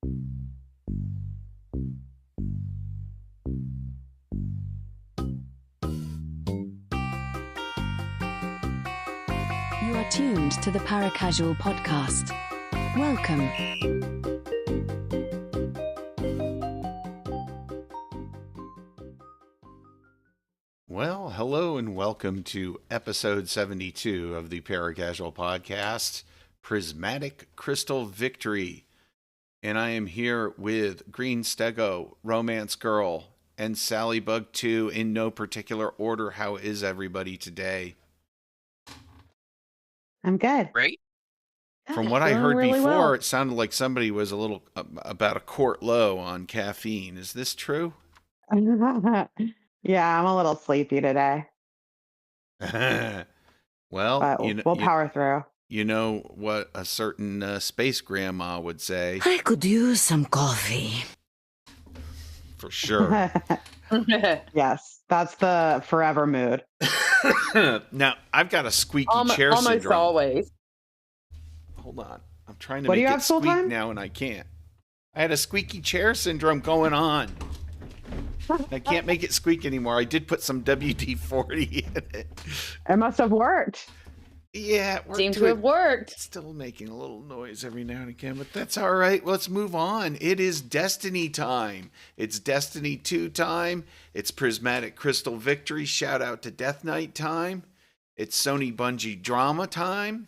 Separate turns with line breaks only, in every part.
You are tuned to the Paracasual Podcast. Welcome.
Well, hello and welcome to episode 72 of the Paracasual Podcast, Prismatic Crystal Victory. And I am here with Greenstego, RomanceGirl, and Salliebug 2 in no particular order. How is everybody today?
I'm good.
Great.
From what I heard
really
before,
well.
it sounded like somebody was a little about a quart low on caffeine. Is this true?
Yeah, I'm a little sleepy today,
Well,
but we'll power through.
you know what a certain space grandma would say.
I could use some coffee.
For sure.
Yes, that's the forever mood.
Now, I've got a squeaky chair
almost
syndrome.
always.
Hold on. I'm trying to
What do
make
you
it
have,
squeak
Sooltime?
now, and I can't. I had a squeaky chair syndrome going on. I can't make it squeak anymore. I did put some WD-40 in it.
It must have worked.
Yeah, it worked
Seems to have worked.
It's still making a little noise every now and again, but that's all right. Let's move on. It is Destiny time. It's Destiny 2 time. It's Prismatic Crystal Victory. Shout out to DeathKnight time. It's Sony Bungie drama time.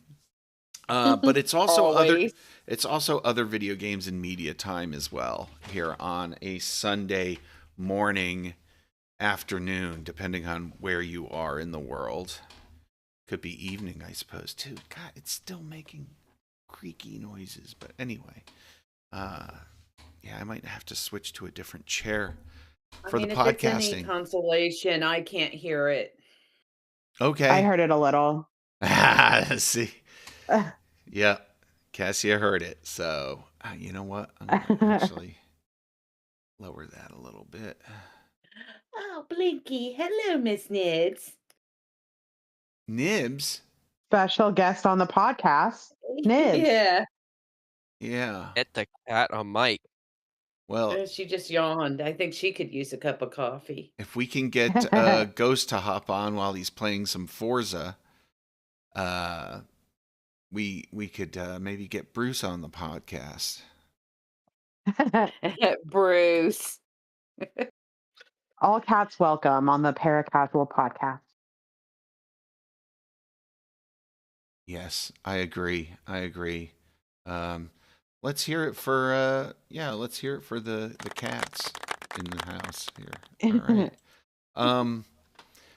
But it's also other video games and media time as well here on a Sunday morning, afternoon, depending on where you are in the world. Could be evening, I suppose, too. God, it's still making creaky noises. But anyway, yeah, I might have to switch to a different chair for the
if
podcasting.
it's any consolation, I can't hear it.
Okay.
I heard it a little.
See. Yeah, Cassia heard it. So, you know what? I'm going to actually lower that a little bit.
Oh, Blinky. Hello, Miss Nibs.
Nibs?
Special guest on the podcast, Nibs.
Yeah.
Yeah.
Get the cat on mic.
Well,
She just yawned. I think she could use a cup of coffee.
if we can get Ghost to hop on while he's playing some Forza, we could maybe get Bruce on the podcast.
Bruce.
All cats welcome on the Paracasual Podcast.
Yes, I agree. Let's hear it for let's hear it for the cats in the house here. All right.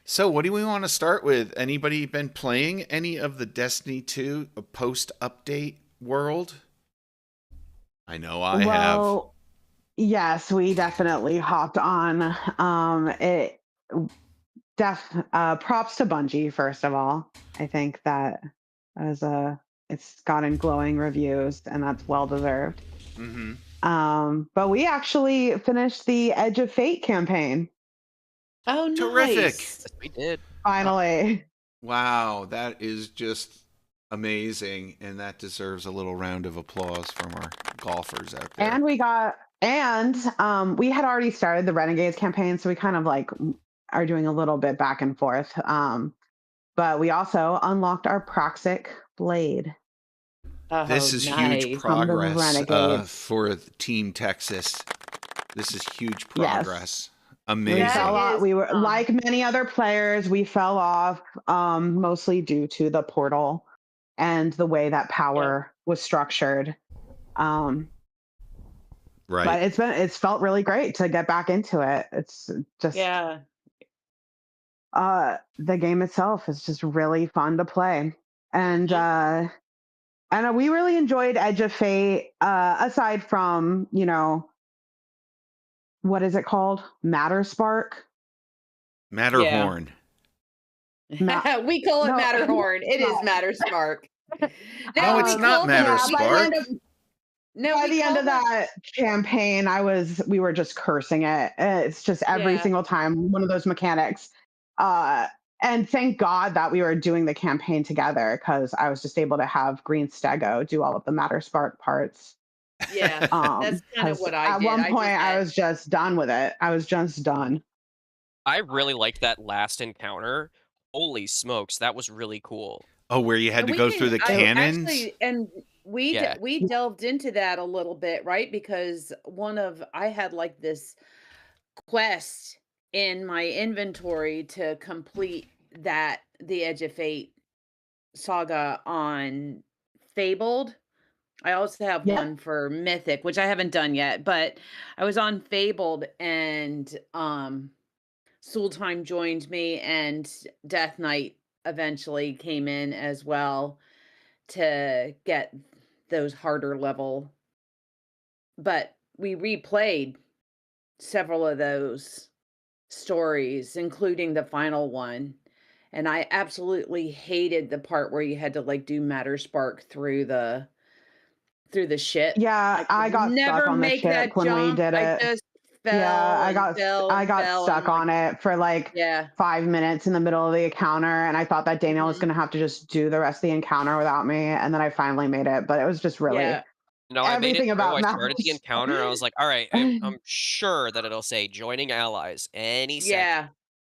So what do we want to start with? Anybody been playing any of the Destiny 2 post-update world? I know I have.
Yes, we definitely hopped on. Props to Bungie, first of all. I think that it's gotten glowing reviews, and that's well deserved.
Mm-hmm.
But we actually finished the Edge of Fate campaign.
Oh, nice.
Terrific.
Yes, we did.
Finally.
Wow, that is just amazing, and that deserves a little round of applause from our golfers out there.
And we had already started the Renegades campaign, so we kind of like are doing a little bit back and forth. But we also unlocked our Proxic Blade.
Oh,
This is
nice.
huge progress
Renegades.
for Team Texas. This is huge
Yes.
progress.
We
Amazing.
fell off.
is
We were like many other players. We fell off, mostly due to the portal and the way that power was structured.
Right.
But it's felt really great to get back into it. It's just the game itself is just really fun to play, and we really enjoyed Edge of Fate. Aside from what is it called? Matterhorn.
We call it Matterhorn. It is Matterspark.
No, it's not Matterspark.
By the end of that campaign, we were just cursing it. It's just every single time one of those mechanics. And thank God that we were doing the campaign together, because I was just able to have Greenstego do all of the Matterspark parts.
Yeah, that's kind of
'Cause
what I
at
did.
one
I just
point I
had
was just done with it. I was just done.
I really liked that last encounter. Holy smokes, that was really cool.
Oh, where you had
and
to
we
go
can
through the
I
cannons?
actually and
Yeah.
we delved into that a little bit, right? Because I had like this quest in my inventory to complete the Edge of Fate saga on Fabled. I also have
Yep.
one for Mythic, which I haven't done yet, but I was on Fabled and Sooltime joined me and DeathKnight eventually came in as well to get those harder level. But we replayed several of those stories, including the final one. And I absolutely hated the part where you had to like do matter spark through the ship.
Yeah,
I could
I got stuck
never
on the
make
ship
that
when we
jump.
did
I
it.
just
Yeah,
fell and fell
I
and
got
fell. And I'm
stuck
like,
on it for like
yeah,
5 minutes in the middle of the encounter, and I thought that Daniel was
mhm,
gonna have to just do the rest of the encounter without me, and then I finally made it. But it was just really
yeah,
No, I made it
everything
through.
about
I started the
Mouse.
encounter. I was like, all right, I'm sure that it'll say joining allies any second.
yeah.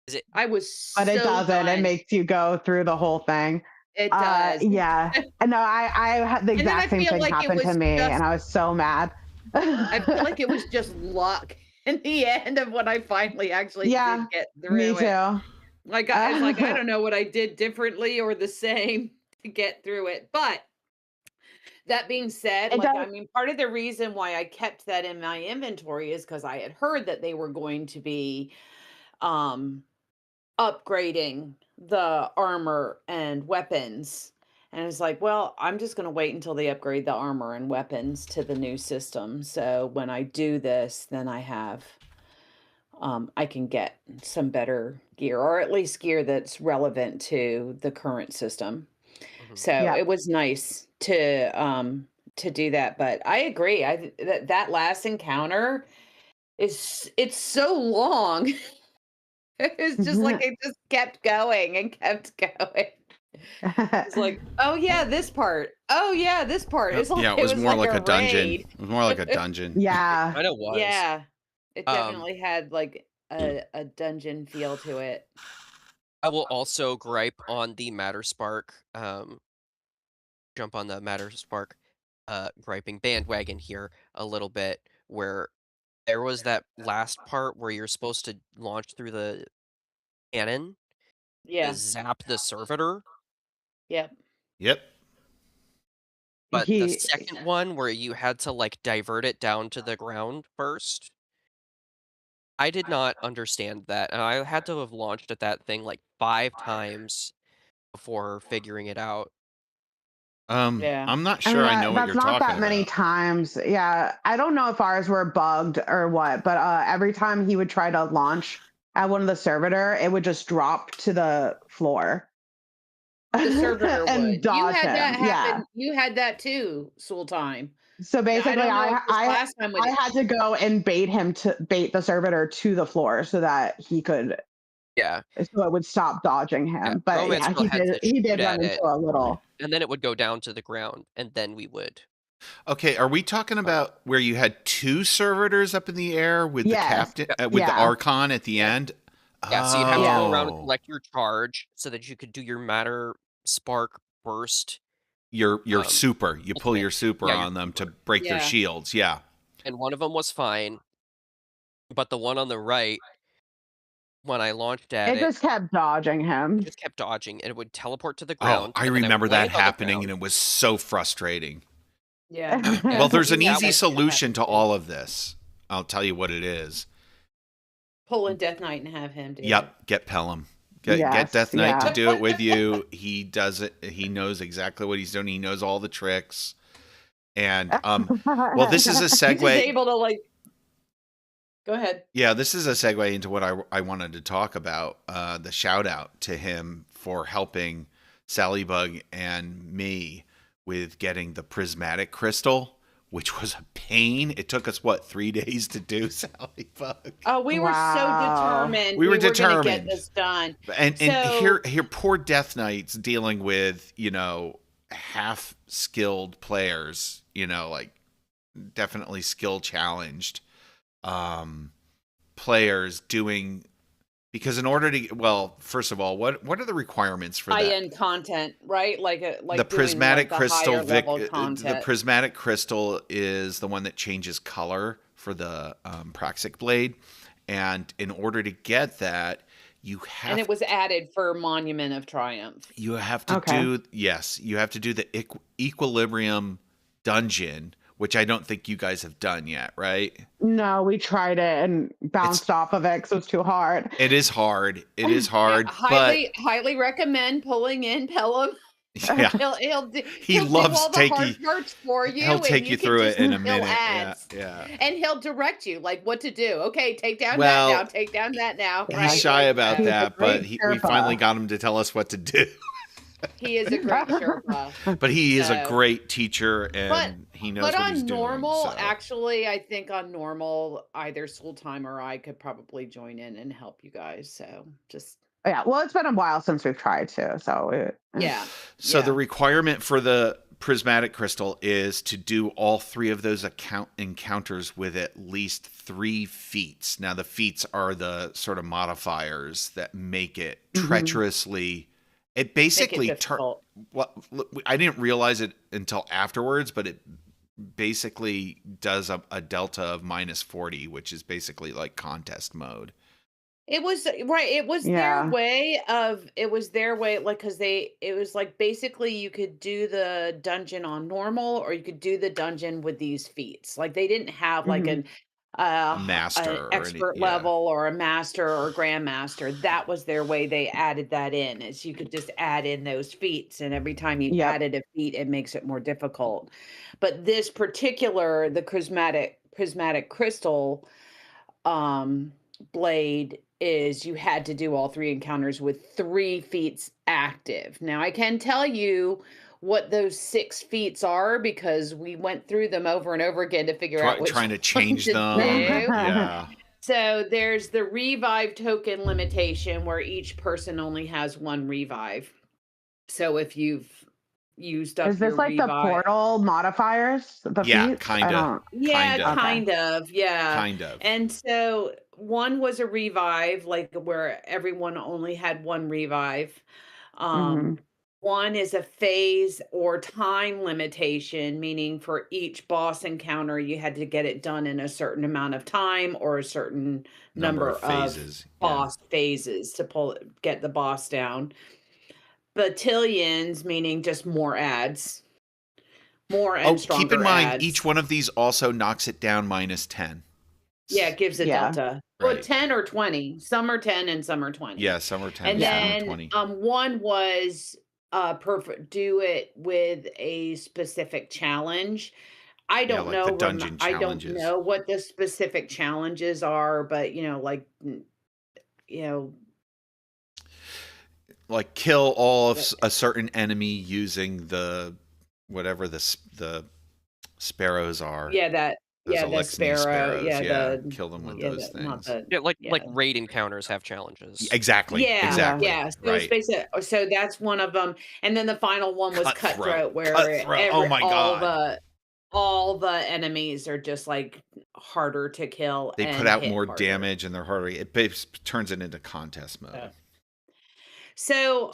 Is it?
I was
But it
so
doesn't. It
done.
makes you go through the whole thing.
It does.
Yeah. And no, I had the
And then I
exact same
feel
thing
like it
happen to
was
me, and I was so mad.
I feel like it was just luck in the end of when I finally actually
Yeah,
did get
me
through it.
too.
Like it's like I don't know what I did differently or the same to get through it. But that being said,
It
like I
does.
mean, part of the reason why I kept that in my inventory is because I had heard that they were going to be um upgrading the armor and weapons. And it's like, well, I'm just going to wait until they upgrade the armor and weapons to the new system. So when I do this, then I can get some better gear, or at least gear that's relevant to the current system.
Mhm.
So
Yeah.
it was nice to do that. But I agree. That last encounter it's so long. It's just like it just kept going and kept going. It's like, oh yeah, this part. Oh yeah, this part. It's like
Yeah, it
it
was
was
more
like
like a
a
dungeon.
raid.
It was more like a dungeon.
Yeah.
Kind of was.
Yeah. It
Um,
definitely had like a dungeon feel to it.
I will also gripe on the Matter Spark. Jump on the Matter Spark, griping bandwagon here a little bit, where there was that last part where you're supposed to launch through the cannon to
Yeah.
zap the servitor,
Yep.
Yep.
but the
He
second one where you had to like divert it down to the ground first, I did not understand that, and I had to have launched at that thing like 5 times before figuring it out.
Yeah.
I'm not
I mean,
sure I know what
that's
you're
not
talking
that many
about.
times. Yeah, I don't know if ours were bugged or what, but every time he would try to launch at one of the servitor, it would just drop to the floor
The servitor
and
would. You
dodge
had that
him. Yeah.
happen. You had that too, Sooltime.
So
Now I
basically,
don't know if this last time
I had to go and bait the servitor to the floor so that he could
Yeah,
so it would stop dodging
yeah,
him. But yeah,
RomanceGirl had to
he did
shoot
run
at
into
it,
a little.
and then it would go down to the ground, and then we would
Okay, are we talking about where you had two servitors up in the air with the
Yes.
captain,
Yep.
with the
Yeah.
Archon at the end?
Yeah, so you'd have to go around and
Oh,
collect your charge so that you could do your Matter Spark burst,
your super. You pull
ultimate.
your super
Yeah, your
on them to
super.
break their
Yeah.
shields. Yeah.
And one of them was fine, but the one on the right, when I launched at
It
it,
just kept dodging
it
him.
just kept dodging, and it would teleport to the
Oh,
ground,
I
and then I
remember
would
that
land on the
happening, and
ground.
it was so frustrating.
Yeah.
Yeah,
Well, there's an
That
easy
was
solution to
happening.
all of this. I'll tell you what it is.
Pull in DeathKnight and have him do it.
Yep, get Pelham. Get
Yes,
DeathKnight to
yeah.
do it with you. He does it. He knows exactly what he's doing. He knows all the tricks. And well, this is a
He's just
segue.
able to like go ahead.
Yeah, this is a segue into what I wanted to talk about. The shout out to him for helping Salliebug and me with getting the prismatic crystal, which was a pain. It took us 3 days to do, Salliebug.
Oh, we were so
Wow.
determined.
We were
gonna
determined.
get this done.
And
So-
here poor DeathKnight's dealing with, half skilled players, like definitely skill challenged players doing, because in order to, well, first of all, what are the requirements for that?
High-end content, right? Like
The Prismatic Crystal
the
the Prismatic Crystal is the one that changes color for the Praxic blade, and in order to get that, you have,
and it was added for Monument of Triumph.
you have to do, yes, you have to do the Equilibrium dungeon, which I don't think you guys have done yet, right?
No, we tried it and bounced off of it because it was too hard.
It is hard. It is hard.
Highly recommend pulling in Pelham.
Yeah.
He
loves
do all the hard parts for you.
He'll take you through it in a minute.
Yeah. And he'll direct you like what to do. Okay, take down
Well,
that now. Take down that now.
He's shy about that, but we finally got him to tell us what to do.
He is a great Sherpa.
But he is a great teacher, and he knows what he's doing.
But on normal,
so.
actually, I think on normal, either Sooltime or I could probably join in and help you guys. So just...
Yeah, well, it's been a while since we've tried to, so...
So the requirement for the Prismatic Crystal is to do all 3 of those encounters with at least 3 feats. Now, the feats are the sort of modifiers that make it treacherously... It basically I didn't realize it until afterwards, but it basically does a delta of -40, which is basically like contest mode.
It was right. It was their way of. It was their way, like, because it was like basically you could do the dungeon on normal, or you could do the dungeon with these feats. Like they didn't have like a master, an expert level, or a master or grandmaster. That was their way. They added that in, is you could just add in those feats, and every time you added a feat, it makes it more difficult. But this particular, the prismatic crystal blade, is you had to do all 3 encounters with 3 feats active. Now I can tell you what those 6 feats are, because we went through them over and over again to figure out which
trying to change them. Yeah.
So there's the revive token limitation, where each person only has 1 revive. So if you've used up,
is this like revive, the portal modifiers? The feats?
Kind of.
Yeah, kind of. Yeah,
kind of.
And so 1 was a revive, like where everyone only had 1 revive. 1 is a phase or time limitation, meaning for each boss encounter, you had to get it done in a certain amount of time or a certain number of phases, boss phases to get the boss down. Batillions, meaning just more ads. More and stronger
keep in mind,
ads.
Each one of these also knocks it down -10.
Yeah, it gives a delta. Right. Well, 10 or 20. Some are 10 and some are 20.
Yeah, some are 10
and
then,
some are 20. 1 was perfect. Do it with a specific challenge. I don't know.
The dungeon challenges.
I don't know what the specific challenges are, but
like kill all of a certain enemy using the whatever the sparrows are.
Yeah, the sparrow.
Kill them with those things.
Like raid encounters have challenges.
Exactly. Exactly.
Yeah. So it's basically, so that's one of them, and then the final one was cutthroat, where all the enemies are just like harder to kill.
They put out more damage, and they're harder. It turns it into contest mode.
So,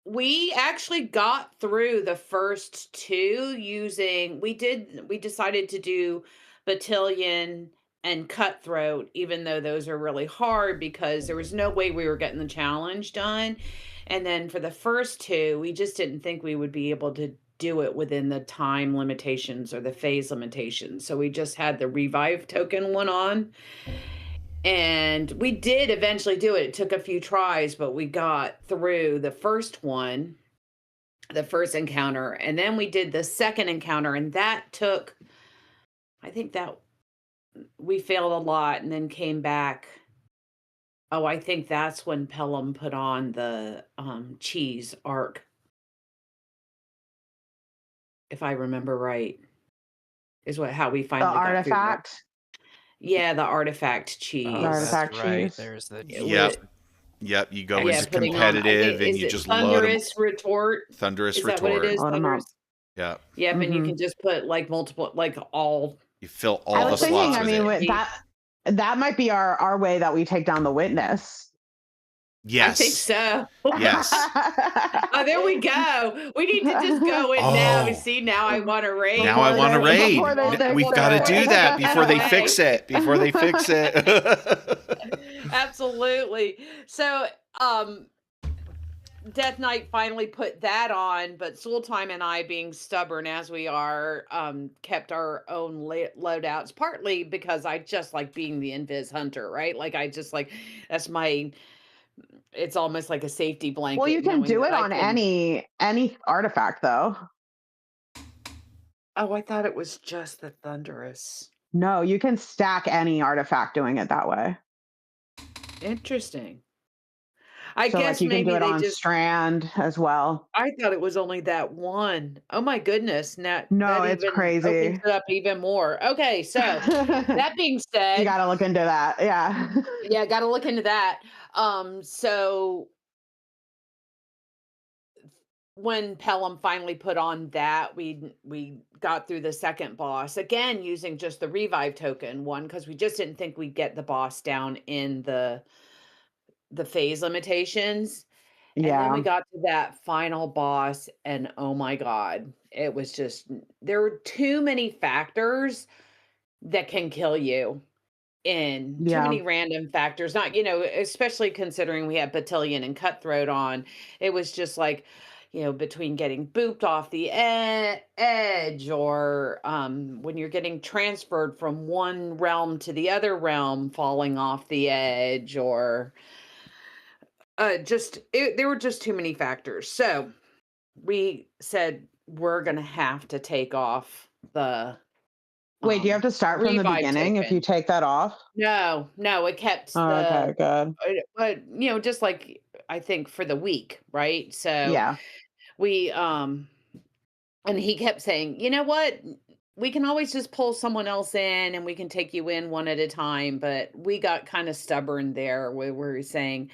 we actually got through the first 2 using, we decided to do Batillion and Cutthroat, even though those are really hard, because there was no way we were getting the challenge done. And then for the first 2, we just didn't think we would be able to do it within the time limitations or the phase limitations. So we just had the revive token one on. And we did eventually do it. It took a few tries, but we got through the first one, the first encounter. And then we did the second encounter, and that took, I think that we failed a lot and then came back. Oh, I think that's when Pelham put on the cheese arc. If I remember right, is how we finally got
artifact.
Through. Yeah, the artifact cheese.
Artifact cheese.
Right. There's the
Yep. You go into competitive, and you just load them.
Thunderous retort.
Thunderous
is
retort.
That what it is?
Yeah.
Yep, and you can just put like multiple, like all.
You fill all
I
the
was
slots
thinking,
with it.
that might be our way that we take down the witness.
Yes.
I think so.
Yes.
Oh, there we go. We need to just go in now. See, now I want to raid.
Now I want to raid. We've got to do that before they fix it.
Absolutely. So, DeathKnight finally put that on, but Sooltime and I, being stubborn as we are, kept our own loadouts, partly because I just like being the Invis Hunter, right? Like, I just like, that's it's almost like a safety blanket.
Well, you can do it on any artifact, though.
Oh, I thought it was just the Thunderous.
No, you can stack any artifact doing it that way.
Interesting. I
So,
guess
like, you
maybe
can do it
they
on
just
Strand as well.
I thought it was only that one. Oh my goodness.
No,
that
it's
even
crazy.
opens it up even more. Okay, so that being said,
You got to look into that. Yeah.
Yeah, got to look into that. So when Pelham finally put on that, we got through the second boss again using just the revive token one, because we just didn't think we'd get the boss down in the phase limitations. And then we got to that final boss, and oh my God, it was just, there were too many factors that can kill you. In too many random factors, not, especially considering we had Battalion and Cutthroat on. It was just like, between getting booped off the edge, or when you're getting transferred from one realm to the other realm, falling off the edge, or there were just too many factors. So we said we're going to have to take off the
Wait, do you have to start from the beginning if you take that off?
No, it kept
okay, good.
But, just like, I think for the week, right? So we, and he kept saying, you know what? We can always just pull someone else in and we can take you in one at a time. But we got kind of stubborn there where we're saying,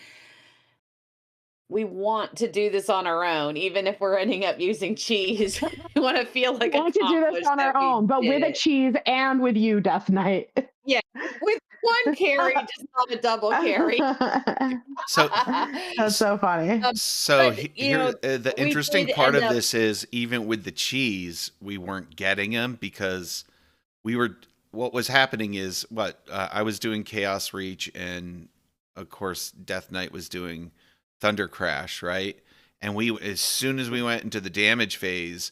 we want to do this on our own, even if we're ending up using cheese. We want to feel like
we want to do this on our own, but with a cheese and with you, DeathKnight.
Yeah, with one carry, just not a double carry.
So
that's so funny.
So here, the interesting part of this is, even with the cheese, we weren't getting them because what was happening is I was doing Chaos Reach, and of course DeathKnight was doing Thunder Crash, right? And as soon as we went into the damage phase,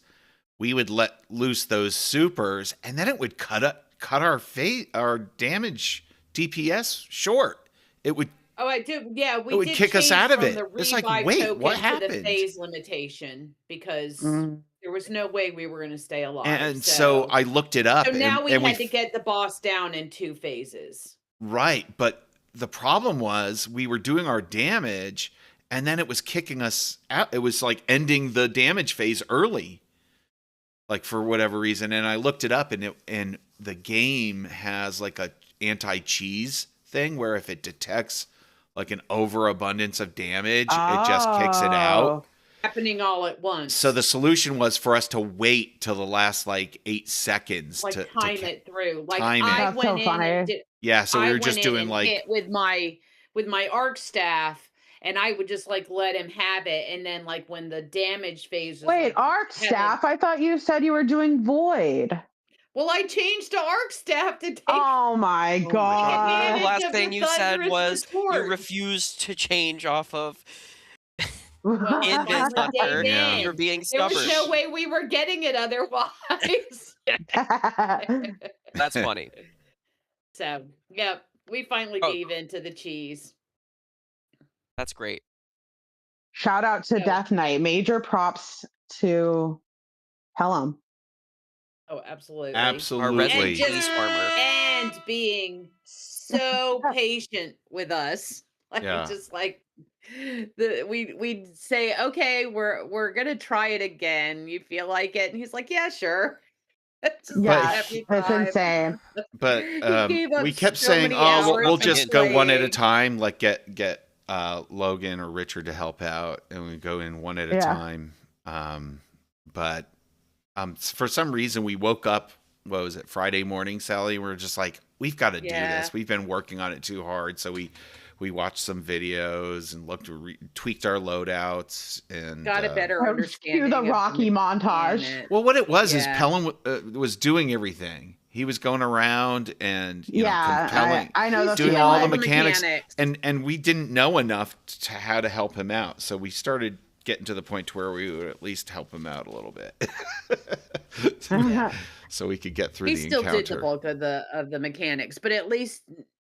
we would let loose those supers, and then it would cut our damage DPS short. It would.
Oh, I do. Yeah,
it would kick us out of it. It's like, wait, what happened?
The phase limitation, because there was no way we were going to stay alive.
And so I looked it up.
So now we had to get the boss down in 2 phases.
Right, but the problem was we were doing our damage, and then it was kicking us out. It was like ending the damage phase early, like for whatever reason. And I looked it up, and the game has like a anti-cheese thing where if it detects like an overabundance of damage, it just kicks it out.
Happening all at once.
So the solution was for us to wait till the last like 8 seconds
to time it through. Like
time
I
it.
went in and did,
so we were just doing like
hit with my arc staff. And I would just like let him have it, and then like when the damage phase was
Wait, arc staff? I thought you said you were doing void.
Well, I changed to arc staff to take.
Oh my god!
The last thing you said was you refused to change off of. Invis Hunter. You're being stubborn.
There was no way we were getting it otherwise.
That's funny.
So, yep, we finally gave in to the cheese.
That's great.
Shout out to DeathKnight. Major props to Pelham.
Oh, absolutely.
Absolutely.
And being so patient with us. Like just like we'd say, okay, we're gonna try it again. You feel like it? And he's like, yeah, sure.
That's insane.
But we kept saying, we'll just go one at a time, like get Logan or Richard to help out, and we go in one at a time. But For some reason, we woke up, what was it, Friday morning, Sally? We are just like, we've got to do this. We've been working on it too hard. So we watched some videos and tweaked our loadouts and
got a better understanding.
Do the Rocky montage.
Well, what it was is Pellin was doing everything. He was going around and compelling.
I know
doing all the mechanics. And we didn't know enough to how to help him out. So we started getting to the point where we would at least help him out a little bit. So we could get through the encounter.
He still did the bulk of the mechanics, but at least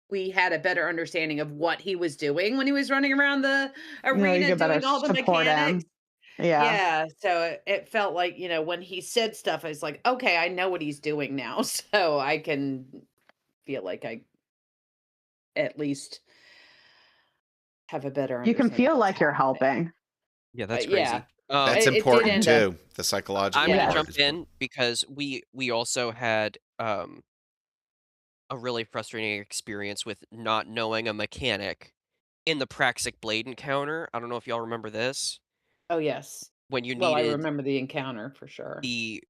we had a better understanding of what he was doing when he was running around the arena doing all the mechanics. Yeah. So it felt like, when he said stuff, I was like, okay, I know what he's doing now. So I can feel like I at least have a better
understanding. You can feel like you're helping.
Yeah, that's crazy.
Yeah.
That's important too. The psychological.
I'm gonna jump in because we also had a really frustrating experience with not knowing a mechanic in the Praxic Blade encounter. I don't know if y'all remember this.
Oh yes.
When you needed,
I remember the encounter for sure.
The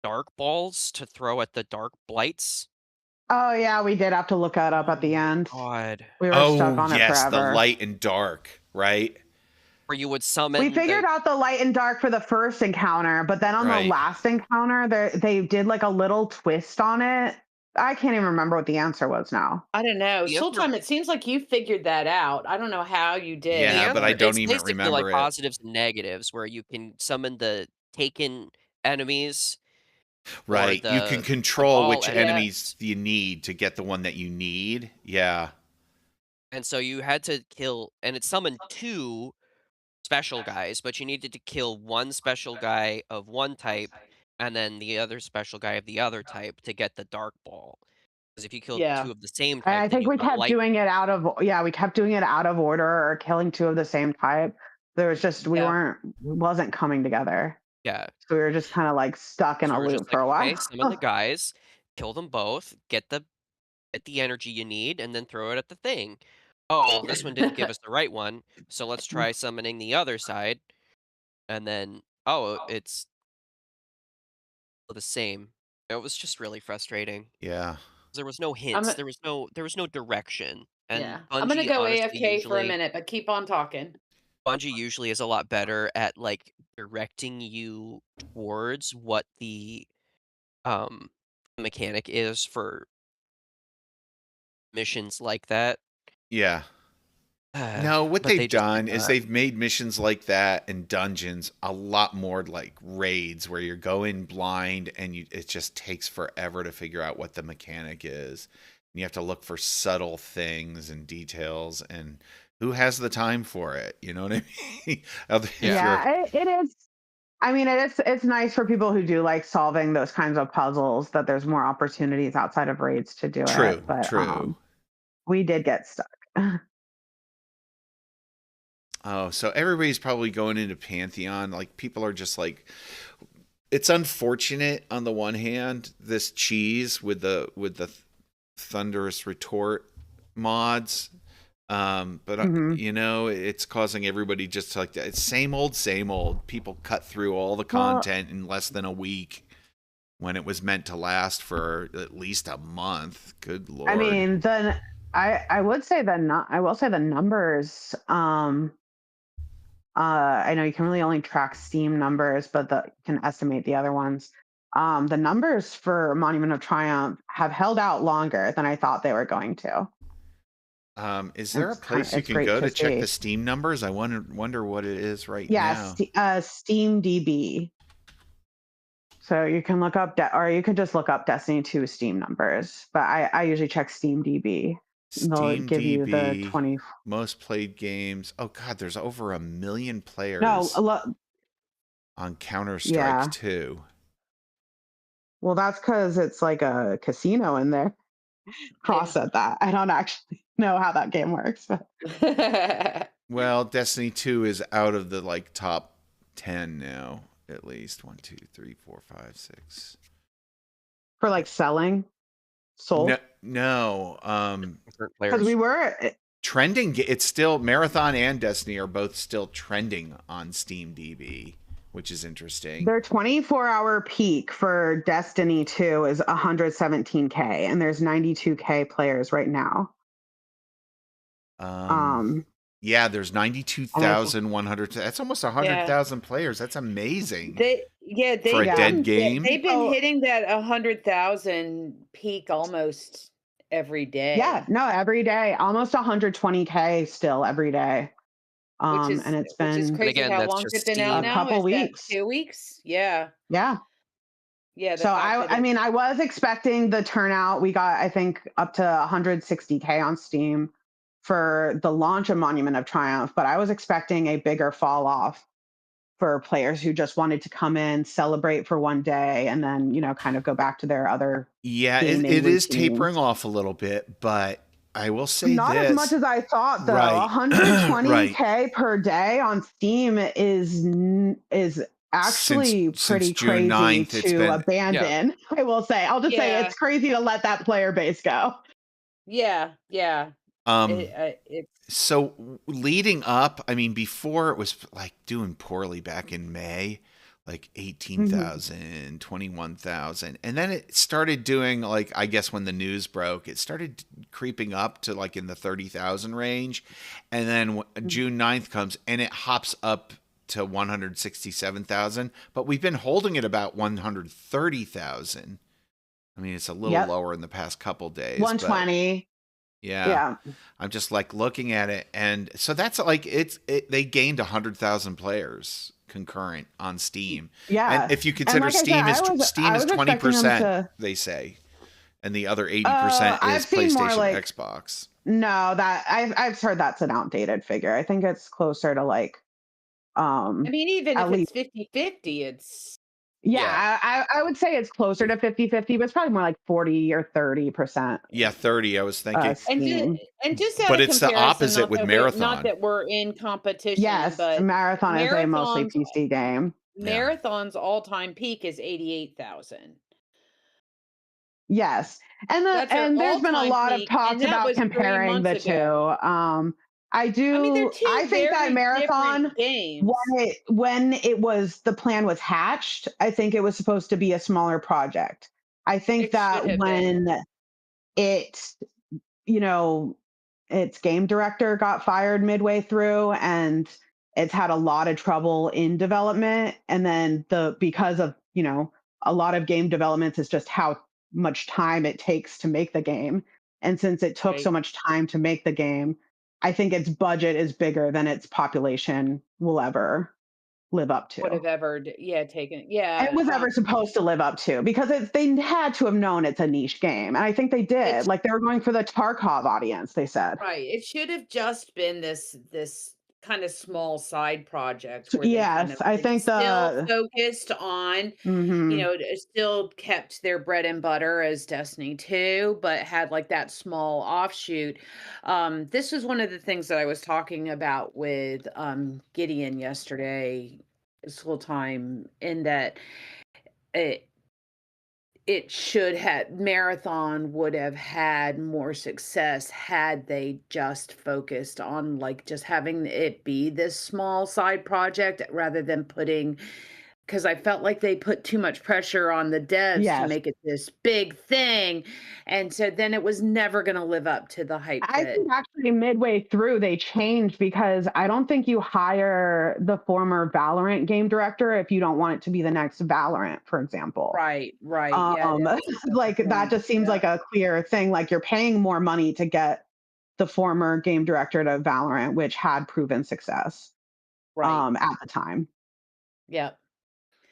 dark balls to throw at the dark blights.
Oh yeah, we did have to look that up at the end.
God.
We were stuck on it forever.
The light and dark, right?
Where you would summon.
We figured out the light and dark for the first encounter, but then on the last encounter, they did like a little twist on it. I can't even remember what the answer was now.
I don't know. Sooltime, it seems like you figured that out. I don't know how you did.
Yeah, but I don't even remember
like positives and negatives, where you can summon the taken enemies.
Right. You can control which enemies you need to get the one that you need. Yeah.
And so you had to kill, and it summoned 2 special guys, but you needed to kill one special guy of one type and then the other special guy of the other type to get the dark ball. Because if you killed 2 of the same type,
I think we kept doing it out of order or killing 2 of the same type. There was just wasn't coming together.
Yeah.
So we were just kind of like stuck in a loop for a while.
Okay, summon the guys, kill them both, get the energy you need, and then throw it at the thing. Oh, this one didn't give us the right one, so let's try summoning the other side. And then, it's the same. It was just really frustrating.
Yeah.
There was no hints. There was no direction. And
I'm gonna go AFK for a minute, but keep on talking.
Bungie usually is a lot better at like directing you towards what the mechanic is for missions like that.
Yeah. No, what they've done is they've made missions like that and dungeons a lot more like raids where you're going blind and it just takes forever to figure out what the mechanic is. And you have to look for subtle things and details, and who has the time for it? You know what I mean?
It is. I mean, it's nice for people who do like solving those kinds of puzzles that there's more opportunities outside of raids to do it. But we did get stuck.
Oh, so everybody's probably going into Pantheon. Like, people are just like, it's unfortunate on the one hand, this cheese with the Thunderous Retort mods. But it's causing everybody just to like that. It's same old. People cut through all the content in less than a week when it was meant to last for at least a month. Good Lord.
I mean, I will say the numbers. I know you can really only track Steam numbers, but you can estimate the other ones. The numbers for Monument of Triumph have held out longer than I thought they were going to.
Is there a place you can go to check the Steam numbers? I wonder what it is now.
Yeah, Steam DB. So you can look up, or you could just look up Destiny 2 Steam numbers. But I usually check Steam DB. They'll give you the 20
most played games. Oh God, there's over 1 million players. On Counter-Strike 2.
Well, that's because it's like a casino in there. Cross said that. I don't actually know how that game works. But.
Well, Destiny 2 is out of the like top 10 now, at least. 1, 2, 3, 4, 5, 6.
For like selling? Sold?
No.
Because we were
trending. It's still Marathon and Destiny are both still trending on Steam DB, which is interesting.
Their 24-hour peak for Destiny 2 is 117K, and there's 92K players right now.
Yeah, there's 92,100. That's almost 100,000 players. That's amazing. For a dead game.
They've been hitting that 100,000 peak almost every day.
Yeah, no, every day. Almost 120K still every day. And it's been
crazy.
Again,
how
that's
long
just
has it been
Steam.
out
a
now?
couple
Is that
weeks.
2 weeks? Yeah.
Yeah.
Yeah.
So I mean, I was expecting the turnout. We got, I think, up to 160K on Steam for the launch of Monument of Triumph, but I was expecting a bigger fall off for players who just wanted to come in, celebrate for one day, and then, you know, kind of go back to their other.
Yeah,
gaming
it is
routines.
tapering off a little bit, but I will say
Not as much as I thought, though.
Right.
120K per day on Steam is actually pretty
June
crazy
9th,
to abandon. I will say. I'll just say it's crazy to let that player base go.
Yeah.
So leading up, I mean, before it was like doing poorly back in May, like 18,000, 21,000. And then it started doing, like, I guess when the news broke, it started creeping up to like in the 30,000 range. And then June 9th comes and it hops up to 167,000. But we've been holding it about 130,000. I mean, it's a little lower in the past couple days.
120.
Yeah. I'm just like looking at it. And so that's like, they gained 100,000 players concurrent on Steam.
Yeah.
And if you consider Steam is 20%, they say. And the other 80% is PlayStation, Xbox.
No, that I've heard that's an outdated figure. I think it's closer to like
I mean, even if it's 50-50, it's
I would say it's closer to 50-50, but it's probably more like 40 or 30%.
Yeah, 30, I was thinking.
And just
but it's the opposite with Marathon.
Not that we're in competition.
Yes,
but
Marathon is a mostly PC game.
Marathon's all-time peak is 88,000.
Yes, and there's been a lot of talks about comparing the two. I think that Marathon, when it was, the plan was hatched, I think it was supposed to be a smaller project. I think that when its game director got fired midway through and it's had a lot of trouble in development, and then because of a lot of game developments is just how much time it takes to make the game, and since it took so much time to make the game, I think its budget is bigger than its population will ever live up to.
Would have ever, taken. Yeah.
It was ever supposed to live up to, because they had to have known it's a niche game. And I think they did. Like, they were going for the Tarkov audience, they said.
Right. It should have just been this kind of small side project. Where
I think
still focused on, still kept their bread and butter as Destiny 2, but had like that small offshoot. This was one of the things that I was talking about with Gideon yesterday, Sooltime, in that it should have, Marathon would have had more success had they just focused on like just having it be this small side project rather than because I felt like they put too much pressure on the devs to make it this big thing. And so then it was never going to live up to the hype.
I think actually midway through they changed, because I don't think you hire the former Valorant game director if you don't want it to be the next Valorant, for example.
Right.
That just seems like a clear thing. Like, you're paying more money to get the former game director to Valorant, which had proven success at the time.
Yeah.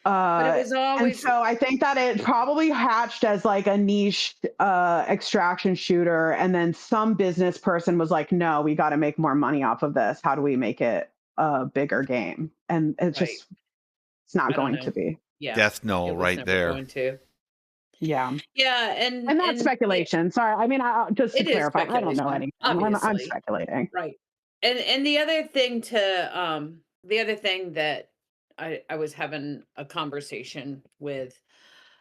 But it was always,
and so I think that it probably hatched as like a niche extraction shooter, and then some business person was like, no, we got to make more money off of this. How do we make it a bigger game? And it's just, it's not going to be.
Yeah.
Death Knoll right there.
Going to.
Yeah.
Yeah. And
that's speculation. Sorry. I mean, just to clarify, I don't know anything. I'm speculating.
Right. And the other thing that I was having a conversation with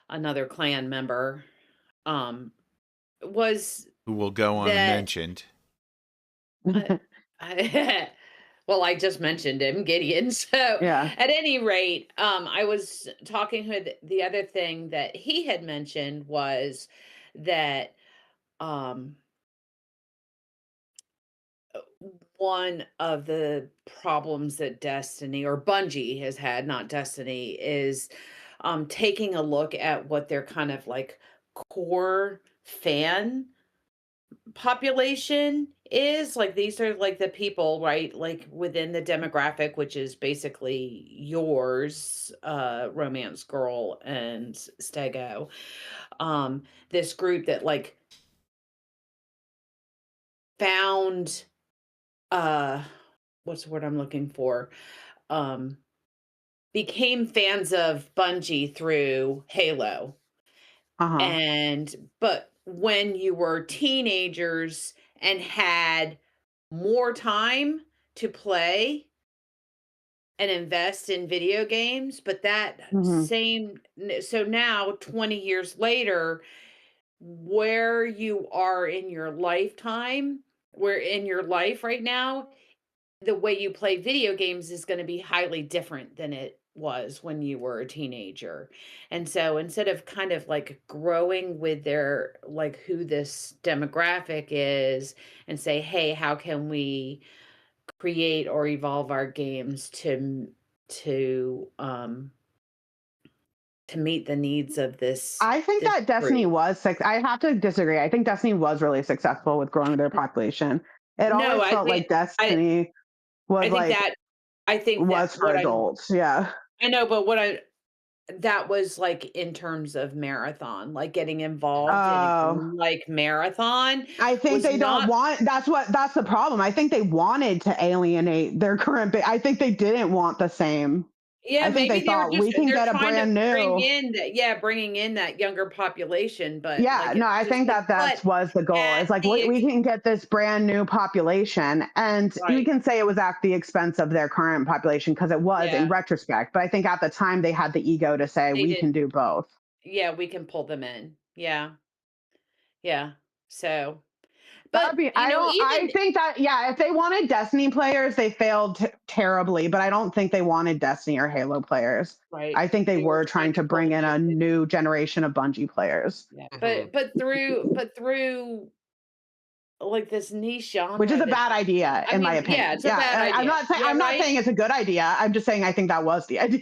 another clan member, was
who will go unmentioned.
Well, I just mentioned him, Gideon. So
Yeah.
at any rate, I was talking with the other thing that he had mentioned was that um one of the problems that Destiny or Bungie has had, not Destiny, is taking a look at what their kind of like core fan population is. Like these are like the people, right? Like within the demographic, which is basically yours, Romance Girl and Stego. This group that like found what's the word I'm looking for? Um became fans of Bungie through Halo.
Uh-huh.
And but when you were teenagers and had more time to play and invest in video games, but that
Hmm.
same so now 20 years later, where you are in your lifetime, where in your life right now, the way you play video games is going to be highly different than it was when you were a teenager. And so instead of kind of like growing with their like who this demographic is and say, "Hey, how can we create or evolve our games to to meet the needs of
I think
this
that Destiny
group?"
was I have to disagree. I think Destiny was really successful with growing their population. It
No,
always felt like
I
Destiny
I
was
think
like
that I think that
was for
what
adults. Yeah.
I know, but what I that was, like, in terms of marathon, like, getting involved in a
Oh,
game like Marathon
I think
was
they don't
not.
want that's the problem. I think they wanted to alienate their current I think they didn't want the same.
Yeah,
I think they
maybe they were
thought
just
we can
they're
get a
trying to
brand
bring
new.
in that yeah, bringing in that younger population, but,
Yeah,
like,
no,
it's
I
just
think
like
that
but
that's was the goal.
at
It's like
the
we
ex
can get this brand new population, and we
right,
can say it was at the expense of their current population because it was in
yeah,
retrospect. But I think at the time they had the ego to say
they
we
did
can do both.
yeah, we can pull them in. Yeah, yeah, so
That'd
but,
be. I don't. I
even
think that yeah, if they wanted Destiny players, they failed terribly. But I don't think they wanted Destiny or Halo players.
right,
I think they
they were
were
trying
trying
to
to
pull
bring
the
in a
message.
new generation of Bungie players,
Yeah,
Mhm.
but through like this niche
which is
genre
a
that
bad idea
I
in my
mean, yeah,
opinion.
it's a
Yeah,
bad idea. Yeah,
I'm not
right?
saying it's a good idea. I'm just saying I think that was the idea.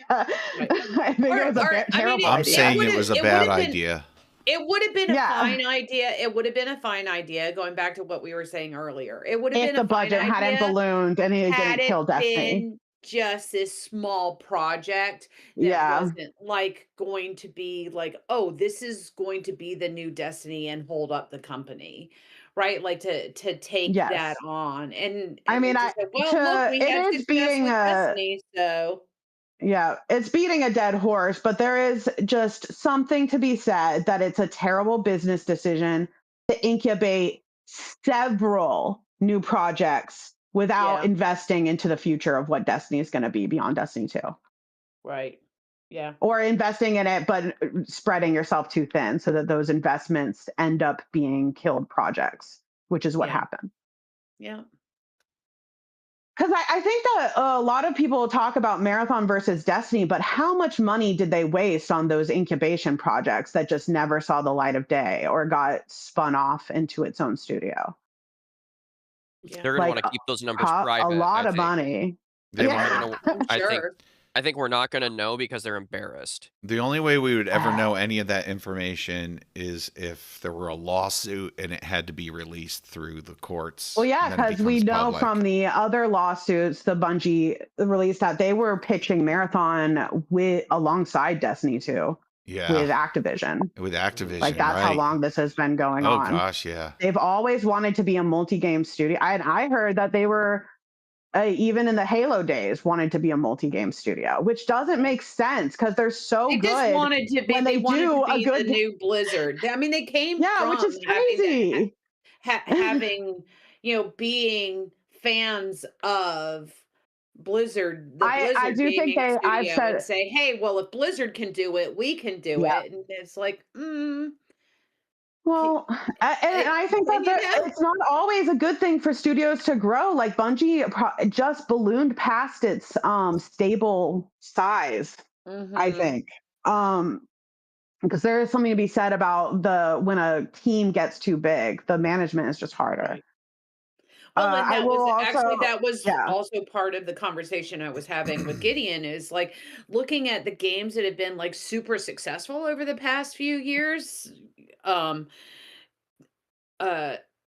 Right.
I think it was a
Or I mean,
terrible
I'm
it
idea.
saying
would
it
have
was a
it would
bad
have been
idea.
it would have been a
Yeah,
fine idea. It would have been a fine idea going back to what we were saying earlier. It would have
if
been a
the
fine
budget hadn't
idea
ballooned and it
had
didn't
it
kill Destiny.
been just this small project that
Yeah.
wasn't like going to be like, oh, this is going to be the new Destiny and hold up the company, right? Like to take that
Yes.
on
I
and
mean,
then to
I
say, well, look,
to
we
it
had
is
success
beating
with
a
Destiny, so
yeah, it's beating a dead horse, but there is just something to be said that it's a terrible business decision to incubate several new projects without
yeah,
investing into the future of what Destiny is going to be beyond Destiny 2,
right. Yeah.
or investing in it but spreading yourself too thin so that those investments end up being killed projects, which is what
Yeah.
happened.
Yeah.
Because I think that a lot of people talk about Marathon versus Destiny, but how much money did they waste on those incubation projects that just never saw the light of day or got spun off into its own studio?
Yeah.
They're gonna
Like
wanna keep those numbers
a
private,
lot
I
of
think.
money.
They
And we're
want
not
Yeah.
gonna
I'm
I think
sure.
I think we're not gonna know because they're embarrassed.
the only way we would ever know any of that information is if there were a lawsuit and it had to be released through the courts.
Well, yeah,
Then it
because we
becomes
know
public.
from the other lawsuits, the Bungie released that they were pitching Marathon with alongside Destiny 2
Yeah,
with Activision.
with
Mhm.
Like
Activision,
that's how
right?
long this has been going
Oh
on.
gosh, yeah.
They've always wanted to be a multi-game studio. I heard that they were even in the Halo days wanted to be a multi-game studio, which doesn't make sense because they're so good when
They
they
wanted to
do a
be the
good
new Blizzard. I mean, they came
yeah, which
from
is
having that
crazy.
having, being fans of Blizzard, the
I
Blizzard
do think
gaming
I've
studio and
said
say, "Hey, well, if Blizzard can do it, we can do
yeah.
it." And it's like,
Well, and I think that it's not always a good thing for studios to grow. Like Bungie just ballooned past its stable size, I think. Because there is something to be said about when a team gets too big, the management is just harder.
Right. Well, and that was
yeah.
also part of the conversation I was having with Gideon, is like looking at the games that have been like super successful over the past few years.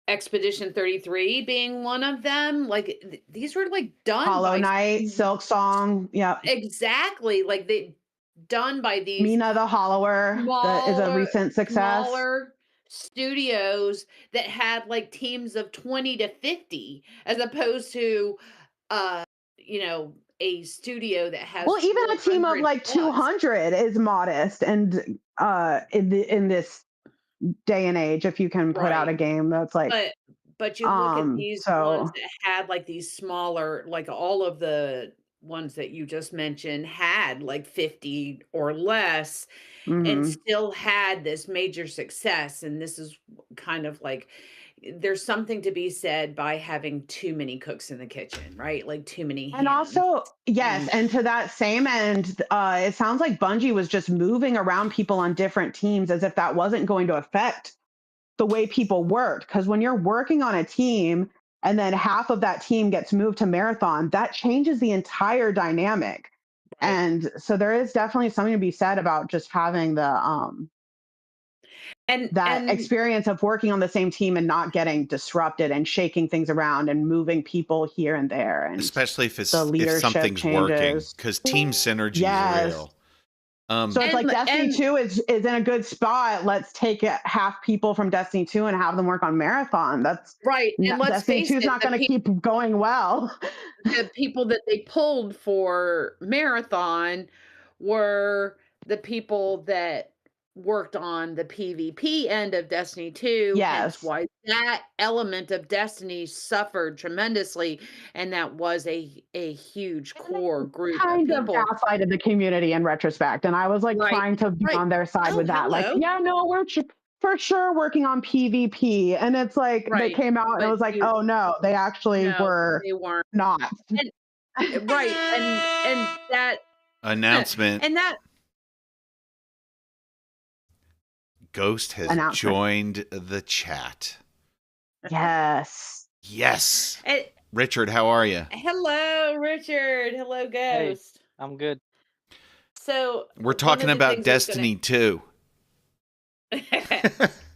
Expedition 33 being one of them. Like these were like done
Hollow
by
Knight, Silksong, yeah,
exactly. Like they done by these
Mina the Hollower, that is a recent success.
Smaller studios that had like teams of 20 to 50, as opposed to a studio that has
even a team of like 200 is modest, and in this day and age, if you can put out a game that's like,
but you look at these ones that had like these smaller, like all of the ones that you just mentioned had like 50 or less, and still had this major success. And this is kind of like, there's something to be said by having too many cooks in the kitchen, right? Like too many hands.
And also, yes, and to that same end, it sounds like Bungie was just moving around people on different teams as if that wasn't going to affect the way people worked. Because when you're working on a team and then half of that team gets moved to Marathon, that changes the entire dynamic. Right. And so there is definitely something to be said about just having the experience of working on the same team and not getting disrupted and shaking things around and moving people here and there. And
especially if something's working, because team synergy is real.
So it's like Destiny 2 is in a good spot. Let's take half people from Destiny 2 and have them work on Marathon. That's
right. And
Destiny 2 is not going to keep going well.
The people that they pulled for Marathon were the people that worked on the PvP end of Destiny 2.
Yes.
Hence why that element of Destiny suffered tremendously. And that was a huge core group
kind
of people.
Gaslighted the community in retrospect. And I was like trying to be on their side with that. Like, yeah, no, we're for sure working on PvP. And it's like they came out and it was like, oh no, they actually they weren't not.
And that
announcement.
And that
Ghost has joined the chat.
Yes.
Yes. Richard, how are you?
Hello, Richard. Hello, Ghost.
Hey, I'm good.
So
we're talking about Destiny 2.
You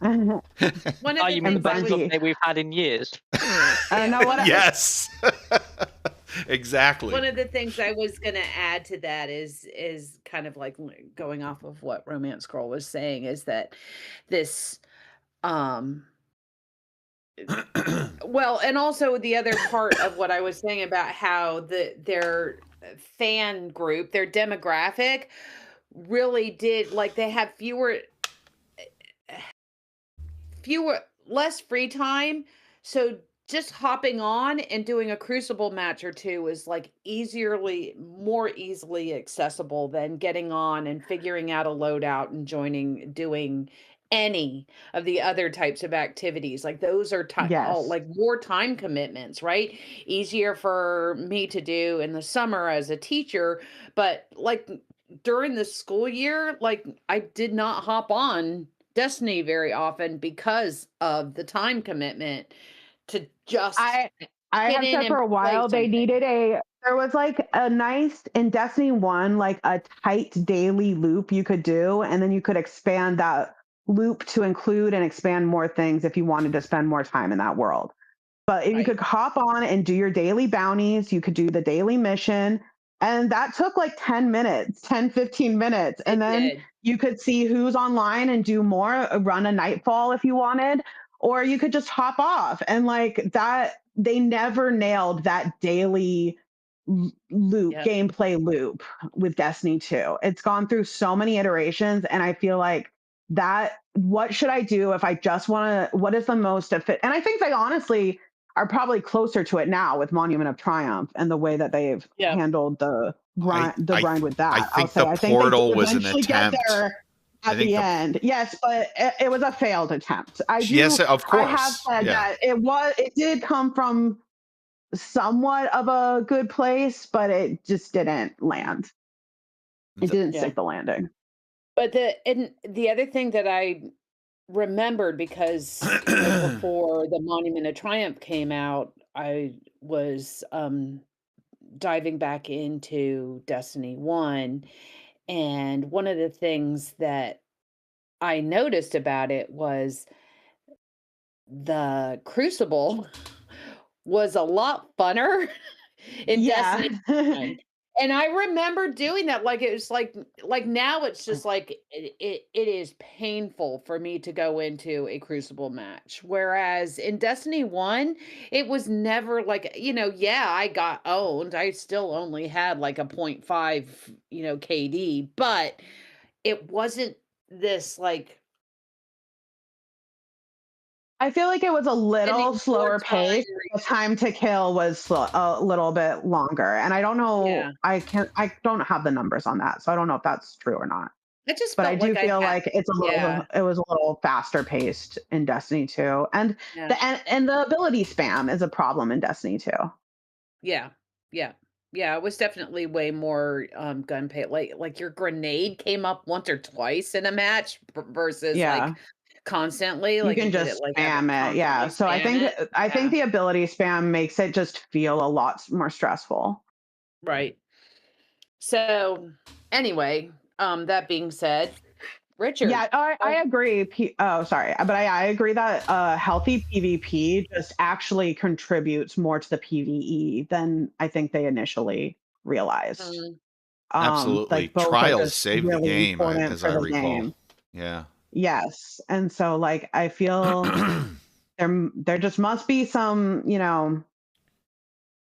mean the best update we've had in years?
Yes. Exactly.
One of the things I was going to add to that is kind of like going off of what RomanceGirl was saying, is that this well, and also the other part of what I was saying about how their fan group, their demographic really did, like, they have less free time, so just hopping on and doing a Crucible match or two is like more easily accessible than getting on and figuring out a loadout and doing any of the other types of activities. Like those are like more time commitments, right? Easier for me to do in the summer as a teacher, but like during the school year, like I did not hop on Destiny very often because of the time commitment. To just
I have said for a while they needed there was like a nice in Destiny 1, like a tight daily loop you could do, and then you could expand that loop to include and expand more things if you wanted to spend more time in that world. But if you could hop on and do your daily bounties, you could do the daily mission, and that took like 15 minutes, and then you could see who's online and do more, run a nightfall if you wanted. Or you could just hop off, and like that, they never nailed that daily gameplay loop with Destiny 2. It's gone through so many iterations, and I feel like what should I do if I just want to, what is the most fit? And I think they honestly are probably closer to it now with Monument of Triumph and the way that they've handled the grind with that.
I think the portal was an attempt.
at the end. Yes, but it was a failed attempt.
Yes, of course.
I have said that it did come from somewhat of a good place, but it just didn't land. It didn't stick the landing.
But the other thing that I remembered, because before the Monument of Triumph came out, I was diving back into Destiny 1, and one of the things that I noticed about it was the Crucible was a lot funner in Destiny 1. And I remember doing that. Like, it was like now it's just like it is painful for me to go into a Crucible match. Whereas in Destiny 1, it was never like, I got owned. I still only had like a 0.5, KD, but it wasn't this like.
I feel like it was a little slower pace. The time to kill was a little bit longer, and I don't know. Yeah. I don't have the numbers on that, so I don't know if that's true or not. But I do feel like it's a little. It was a little faster paced in Destiny 2, and the ability spam is a problem in Destiny 2.
Yeah. It was definitely way more gunplay. Like your grenade came up once or twice in a match versus like constantly.
You can just spam it. Yeah. So I think the ability spam makes it just feel a lot more stressful.
Right. So anyway, that being said, Richard.
Yeah, I agree. Sorry. But I agree that healthy PvP just actually contributes more to the PvE than I think they initially realized.
Absolutely. Trials saved the game, as I recall. Yeah.
Yes. And so like I feel there just must be some,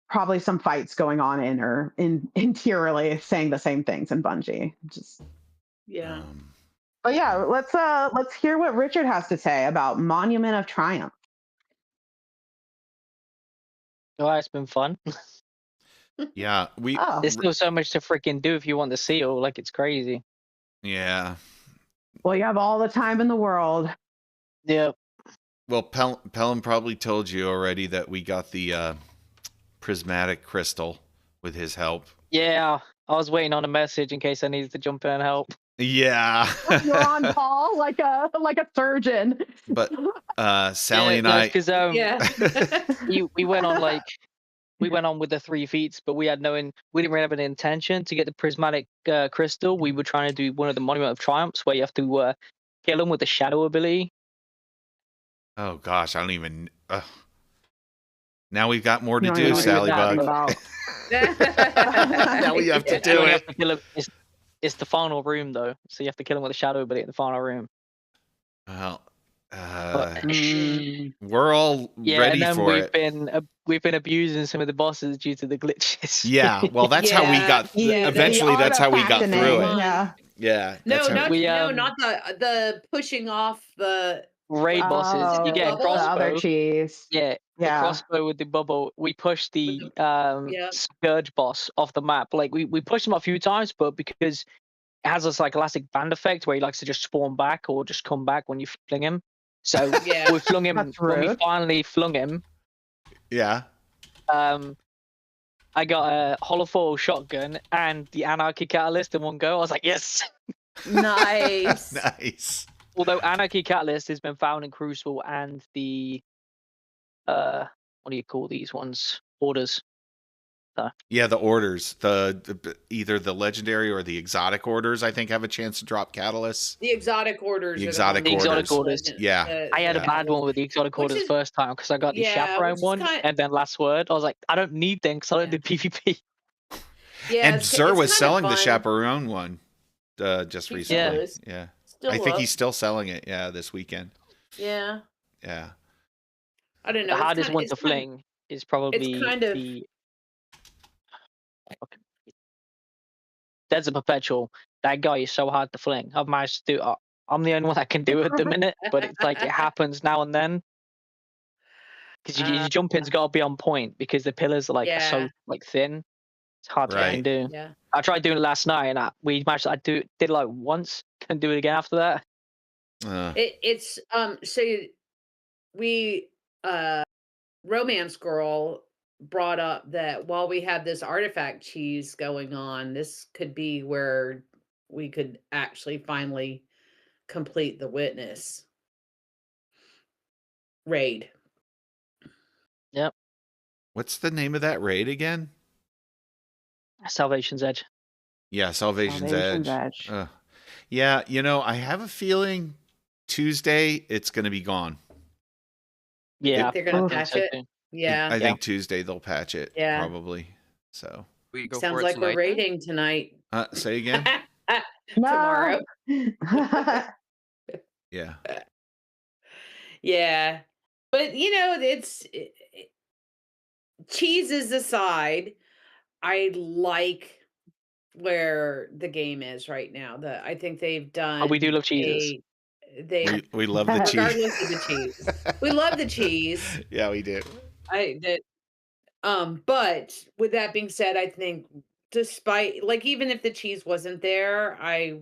probably some fights going on interiorly saying the same things in Bungie. But yeah, let's hear what Richard has to say about Monument of Triumph.
Oh, it's been fun.
Yeah,
there's still so much to freaking do if you want the seal. Like, it's crazy.
Yeah.
Well, you have all the time in the world.
Yeah.
Well, Pelham probably told you already that we got the prismatic crystal with his help.
Yeah, I was waiting on a message in case I needed to jump in and help.
Yeah.
You're on call like a surgeon.
But Sally and I,
because we went on with the 3 feats, but we didn't really have an intention to get the prismatic crystal. We were trying to do one of the Monument of Triumphs where you have to kill them with the shadow ability.
Oh gosh, I don't even. Now we've got more to do, Salliebug. Now we have to do it.
It's the final room though, so you have to kill him with a shadow ability in the final room.
Well, we're all ready for it.
We've been abusing some of the bosses due to the glitches.
Yeah, well, that's how we got. Eventually, that's how we got through it. Yeah.
No, not the pushing off the
raid bosses. You get a crossbow.
Other cheese.
Yeah. The crossbow with the bubble. We pushed the Scourge boss off the map. Like we pushed him a few times, but because it has this like elastic band effect where he likes to just spawn back or just come back when you fling him. So we flung him. When we finally flung him.
Yeah.
I got a holofoil shotgun and the Anarchy Catalyst in one go. I was like, yes.
Nice.
Nice.
Although Anarchy Catalyst has been found in Crucible and the what do you call these ones? Orders.
Yeah, the orders. The either the legendary or the exotic orders, I think, have a chance to drop catalysts.
The exotic orders.
The exotic orders. Yeah.
I had a bad one with the exotic orders first time because I got the chaperone one, and then last word, I was like, I don't need them because I don't do PvP.
Yeah, and Xur was selling the chaperone one just recently. Yeah. I think he's still selling it. Yeah, this weekend.
Yeah.
Yeah.
I don't know.
The hardest one to fling is probably the Desert Perpetual. That guy is so hard to fling. I've managed to do it. I'm the only one that can do it at the minute, but it's like it happens now and then. Because your jumping's got to be on point because the pillars are like so like thin. It's hard to
Right.
do.
Yeah.
I tried doing it last night, and we managed. Did it like once. Couldn't do it again after that.
It's so we Romance Girl brought up that while we have this artifact cheese going on, this could be where we could actually finally complete the witness raid.
Yep.
What's the name of that raid again?
Salvation's Edge.
Yeah, Salvation's
Salvation's
Edge.
Edge.
Yeah, I have a feeling Tuesday it's going to be gone.
Yeah,
They're gonna
Oh.
patch it. Yeah.
I think Tuesday they'll patch it.
Yeah.
Probably. So.
We go
Sounds
for it
like
tonight,
we're
then?
raiding tonight.
Say again.
Tomorrow.
Yeah.
Yeah. But cheeses aside, I like where the game is right now. I think they've done.
Oh, we do love cheeses.
We love the cheese.
Regardless of the cheese, we love the cheese.
Yeah, we do.
But with that being said, I think despite even if the cheese wasn't there, I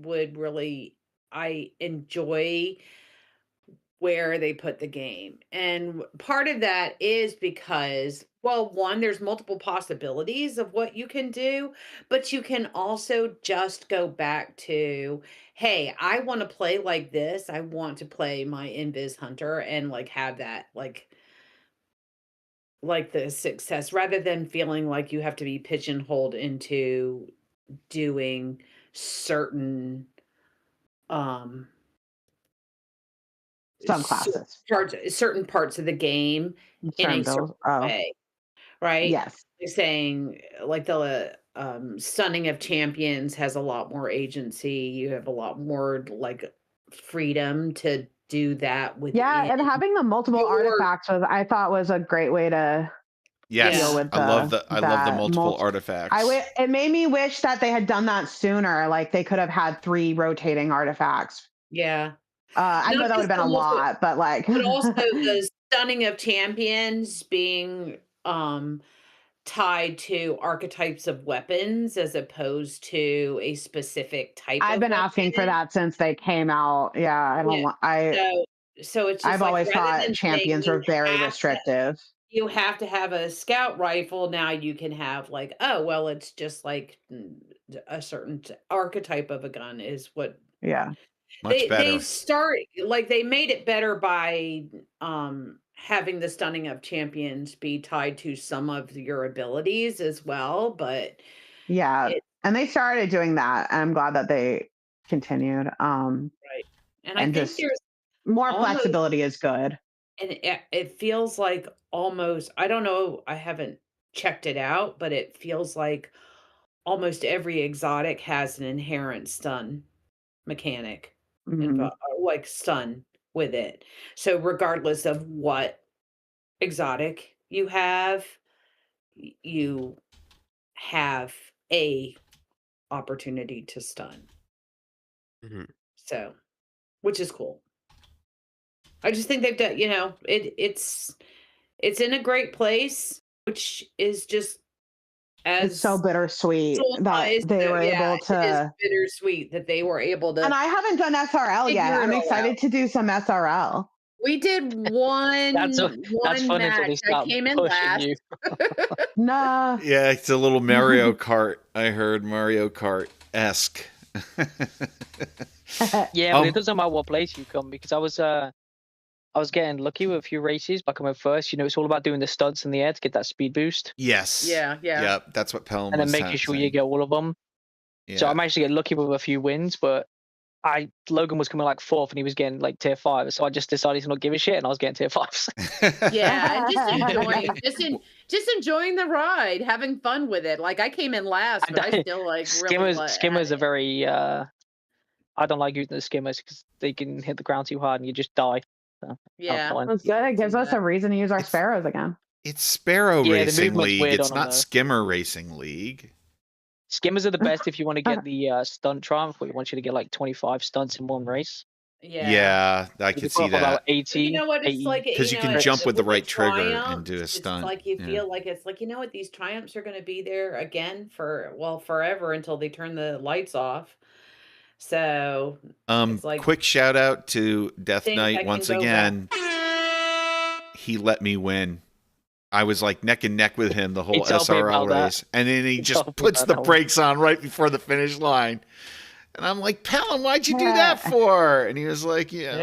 enjoy where they put the game. And part of that is because, well, one, there's multiple possibilities of what you can do, but you can also just go back to, hey, I want to play like this. I want to play my Invis Hunter and have that the success, rather than feeling like you have to be pigeonholed into doing certain
Subclasses.
certain parts of the game in a certain way, right?
Yes.
They're saying the Stunning of Champions has a lot more agency. You have a lot more freedom to do that with.
Yeah, and having the multiple artifacts I thought was a great way to deal with
I love the multiple artifacts.
It made me wish that they had done that sooner. Like they could have had 3 rotating artifacts.
Yeah.
I know that would have been a lot, but but
also the Stunning of Champions being tied to archetypes of weapons as opposed to a specific type.
I've been asking for that since they came out. Yeah,
so it's just
I've always thought champions were very restrictive.
You have to have a scout rifle. Now you can have it's just a certain archetype of a gun is what.
Yeah.
Much better.
They made it better by having the Stunning of Champions be tied to some of your abilities as well, but
and they started doing that, and I'm glad that they continued.
Right. And I think there's
more flexibility is good.
And it feels like almost, I don't know, I haven't checked it out, but it feels like almost every exotic has an inherent stun mechanic. Stun with it. So regardless of what exotic you have a opportunity to stun.
Mm-hmm.
So, which is cool. I just think they've done, it's in a great place, which is just
it's so bittersweet that they were able to.
It is bittersweet that they were able to.
And I haven't done SRL yet. I'm excited to do some SRL.
We did one. That's fun match. I came in last.
No.
Yeah, it's a little Mario Kart. I heard Mario Kart-esque.
Yeah, but it doesn't matter what place you come, because I was getting lucky with a few races back on my first. It's all about doing the stunts in the air to get that speed boost.
Yes.
Yeah.
Yep, that's what Pelham was
and then making sure you get all of them. Yeah. So I managed to get lucky with a few wins, but Logan was coming 4th and he was getting tier 5, so I just decided to not give a shit, and I was getting tier 5s.
Yeah, and just enjoying the ride, having fun with it. I came in last, but I still
skimmers are very. I don't like using the skimmers because they can hit the ground too hard and you just die. So,
yeah,
that's good. It gives us a reason to use our sparrows again.
It's Sparrow Racing League. It's not Skimmer Racing League.
Skimmers are the best if you want to get the stunt triumph, where you want you to get 25 stunts in one race.
Yeah, I
You
could
could
see
put up about
that.
80,
You know what? It's
80
like,
Because you can
crits.
jump with the right trigger and
triumphs,
do a
it's
stunt.
like you
Yeah.
feel like it's like, you know what? These triumphs are going to be there again for, well, forever until they turn the lights off. So it's like
Quick shout out to Death
things
Knight
that can
once
go
again. He let me win. I was like neck and neck with him the whole
told me
SRL
about that.
race, and then he
He
just
told me
puts
about
the
that one.
brakes on right before the finish line. And I'm like, Pelham, why'd you do
Yeah.
that for? And he was like, yeah,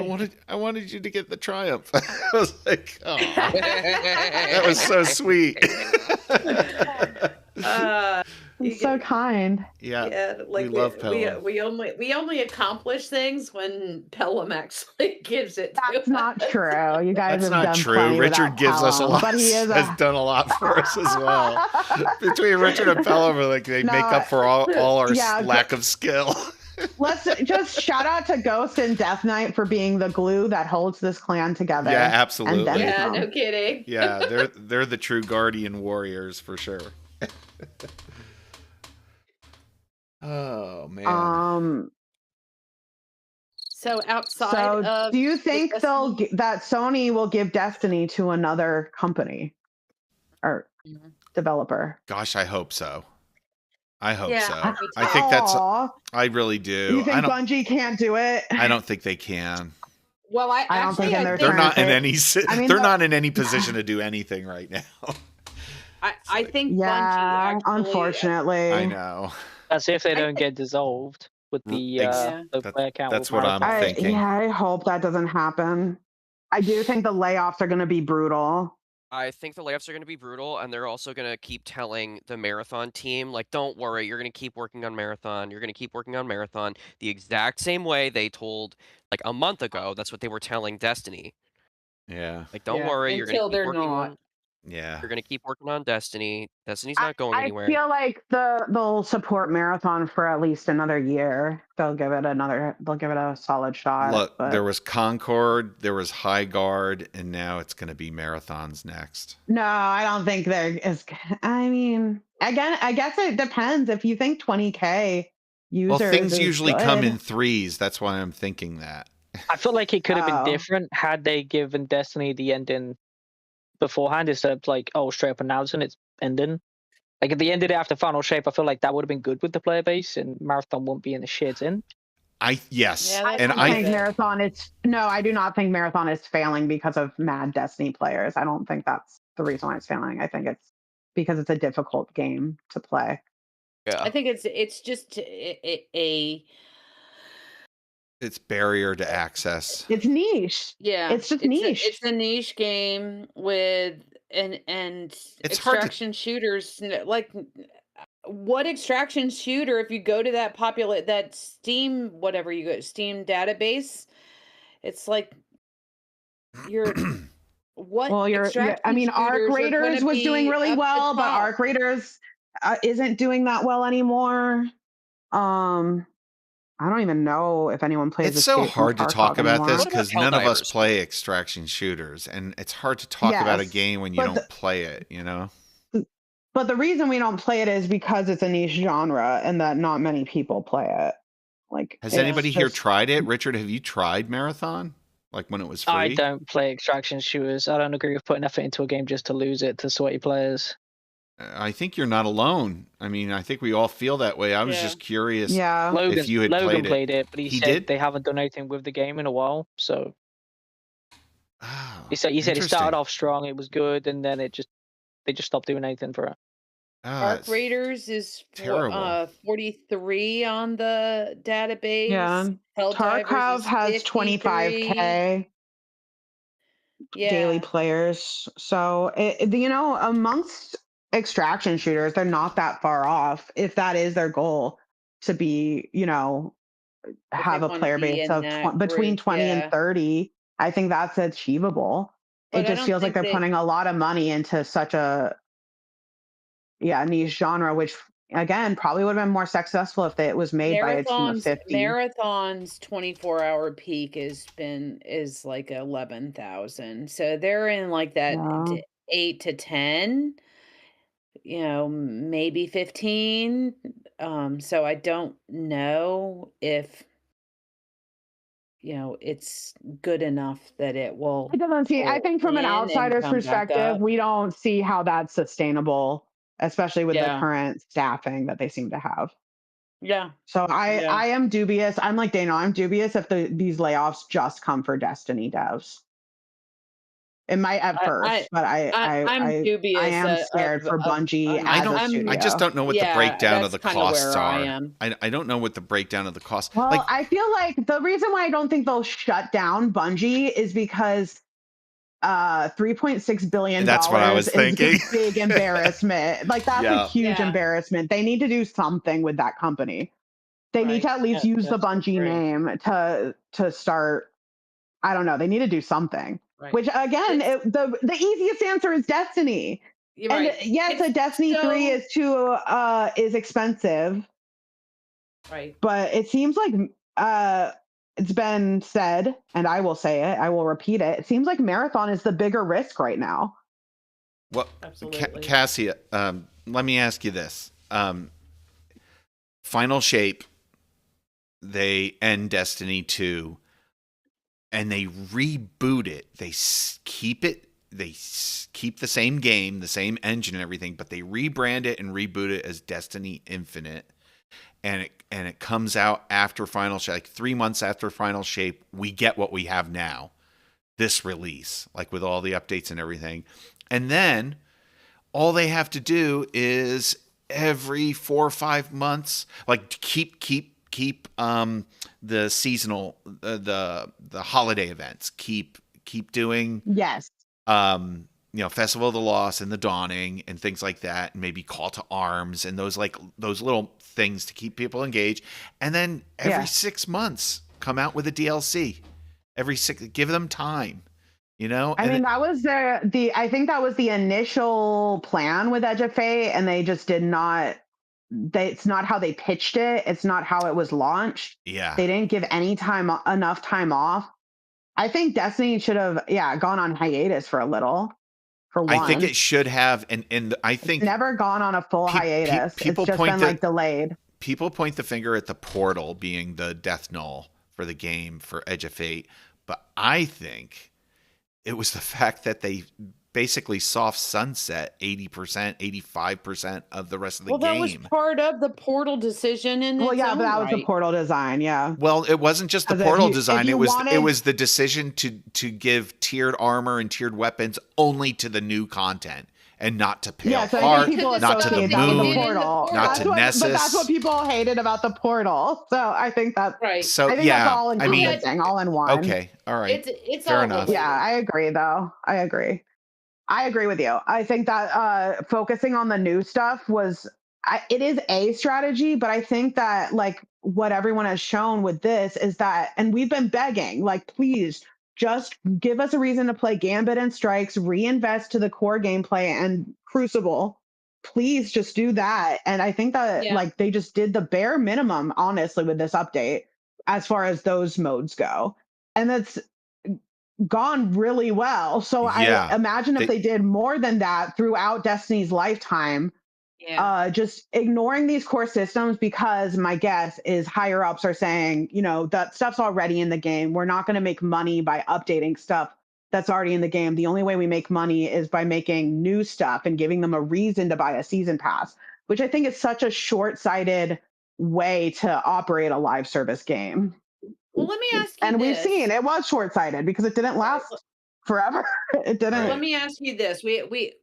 I wanted you to get the triumph. I was like, oh, that was so sweet.
It's so kind.
Yeah,
like
we love Pelham.
we only accomplish things when Pelham actually gives it to
That's not true. You guys
That's
have
not
done
true.
plenty
Richard
without
gives us a
Pelham,
lot.
but he is
has done a lot for us as well. Between Richard and Pelham, like they
No,
make up for all our
yeah,
lack of skill.
Let's just shout out to Ghost and Death Knight for being the glue that holds this clan together.
Yeah, absolutely.
And then
Yeah,
some.
no kidding.
Yeah, they're the true guardian warriors for sure. Oh man.
So outside
So
of
do you think
Destiny-
that Sony will give Destiny to another company or developer?
Gosh, I hope so. I hope
Yeah,
so.
me too.
I think that's.
Aw.
I really do.
You think Bungie can't do it?
I don't think they can.
Well, I
don't think in their
They're not in
current
any.
I mean,
they're not in any position to do anything right now.
I think
Yeah,
Bungie actually,
unfortunately.
I know.
That's if they don't get dissolved with the player count.
That's
with
what I'm
Marathon.
thinking.
Yeah, I hope that doesn't happen. I do think the layoffs are going to be brutal.
I think the layoffs are going to be brutal, and they're also going to keep telling the Marathon team, like, don't worry, you're going to keep working on Marathon. You're going to keep working on Marathon the exact same way they told, like, a month ago. That's what they were telling Destiny.
Yeah.
Like, don't worry, you're going to
until
keep
they're
working
not.
on.
Yeah.
You're going to keep working on Destiny. Destiny's not going anywhere.
I feel like they'll support Marathon for at least another year. They'll give it a solid shot.
Look,
but
there was Concord, there was High Guard, and now it's going to be Marathons next.
no, I don't think there is. I mean, again, I guess it depends. If you think 20K users,
Well, things
is
usually
good.
come in threes. That's why I'm thinking that.
I feel like it could have
Oh.
been different had they given Destiny the ending beforehand instead of like, oh, straight up announcing it's ending. Like at the end of it after Final Shape, I feel like that would have been good with the player base, and Marathon won't be in the shit in.
Yes,
Yeah,
and
I think Marathon is I do not think Marathon is failing because of mad Destiny players. I don't think that's the reason why it's failing. I think it's because it's a difficult game to play.
Yeah.
I think it's just
it's barrier to access.
It's niche.
Yeah,
It's just niche.
It's a niche game with and
It's hard to-
extraction shooters. Like, what extraction shooter? If you go to that Steam, whatever you go Steam database, it's like you're what?
Well, I mean, Arc Raiders was doing really well, but Arc Raiders isn't doing that well anymore. I don't even know if anyone plays.
It's so
Escape
hard to
from
talk
Tarkov
about
anymore.
this because none of us
Helldivers?
play extraction shooters, and it's hard to talk about a
Yes,
game when you
but
don't play it. You know.
But the reason we don't play it is because it's a niche genre and that not many people play it. Like,
Has
it's
anybody here
just-
tried it? Richard, have you tried Marathon? Like when it was free?
I don't play extraction shooters. I don't agree with putting effort into a game just to lose it to sweaty players.
I think you're not alone. I mean, I think we all feel that way. I was
Yeah.
just curious.
Yeah.
If you had
Logan
played it.
but he
He
said
did?
they haven't done anything with the game in a while. So
Oh,
he said it started
interesting.
off strong, it was good, and then they just stopped doing anything for it.
Arc Raiders is
terrible.
43 on the database.
Yeah.
Helldivers
Tarkov
is
has
53.
25K daily players. So, amongst extraction shooters, they're not that far off if that is their goal to be, have a
wanna
player
be
base
in
of
that
between
group,
20
yeah.
and 30. I think that's achievable.
But I
It just
don't
feels like
think
they're putting a lot of money into such a niche genre, which again probably would have been more successful if it was made by a team of 50.
Marathon's 24-hour peak is like 11,000. So they're in like that
Yeah.
8 to 10, maybe 15. So I don't know if it's good enough that it will.
It doesn't seem. I
hold
think from an
in and
outsider's
come back
perspective,
up.
we don't see how that's sustainable, especially with the
Yeah.
current staffing that they seem to have.
Yeah.
So I
Yeah.
am dubious. I'm like Daniel. I'm dubious if these layoffs just come for Destiny devs. It might at first, but
I'm dubious.
am scared for Bungie
I
as a studio.
I just don't know what the breakdown of the
that's kinda
costs
where I
are.
am.
I don't know what the breakdown of the costs.
Well,
Like,
I feel like the reason why I don't think they'll shut down Bungie is because $3.6 billion
that's what I was
is
thinking.
a big embarrassment. Like that's a huge
Yeah.
embarrassment. They need to do something with that company. They need to at least use the Bungie name to start. I don't know. They need to do something.
Right.
Which again, the easiest answer is Destiny.
You're
And
right.
yes, a Destiny 3 is expensive.
Right.
But it seems like it's been said, and I will say it, I will repeat it. It seems like Marathon is the bigger risk right now.
Well,
absolutely.
Cassia, let me ask you this. Final Shape, they end Destiny 2, and they reboot it. They keep it. They keep the same game, the same engine and everything, but they rebrand it and reboot it as Destiny Infinite. And it comes out after Final Shape, like 3 months after Final Shape, we get what we have now, this release, like with all the updates and everything. And then all they have to do is every 4 or 5 months, like keep the seasonal, the holiday events, keep doing Festival of the Lost and the Dawning and things like that, and maybe Call to Arms and those little things to keep people engaged. And then every 6 months come out with a DLC. Give them time.
I mean, that was I think that was the initial plan with Edge of Fate, and they just did not. It's not how they pitched it. It's not how it was launched.
Yeah,
they didn't give enough time off. I think Destiny should have gone on hiatus for a little. For one.
I think it should have, and I think
it's never gone on a full hiatus. It's just been delayed.
People point the finger at the portal being the death knell for the game for Edge of Fate, but I think it was the fact that they basically soft sunset 80%, 85% of the rest of the game.
Well, that was part of the portal decision.
But that was the portal design, yeah.
Well, it wasn't just the portal design. It was the decision to give tiered armor and tiered weapons only to the new content and not to Pale Heart, not to the Moon, not to Nessus.
But that's what people hated about the portal. So I think that's
right.
So
I think that's all encompassing, all in one.
Okay, all right.
It's
fair
all
enough.
Yeah, I agree though. I agree with you. I think that focusing on the new stuff it is a strategy, but I think that what everyone has shown with this is that, and we've been begging, please just give us a reason to play Gambit and Strikes, reinvest to the core gameplay and Crucible. Please just do that. And I think that they just did the bare minimum, honestly, with this update as far as those modes go. And that's gone really well. So I imagine if they did more than that throughout Destiny's lifetime, just ignoring these core systems, because my guess is higher ups are saying, that stuff's already in the game. We're not going to make money by updating stuff that's already in the game. The only way we make money is by making new stuff and giving them a reason to buy a season pass, which I think is such a short-sighted way to operate a live service game.
Well, let me ask you
and we've seen it was short-sighted because it didn't last forever. It didn't.
Let me ask you this.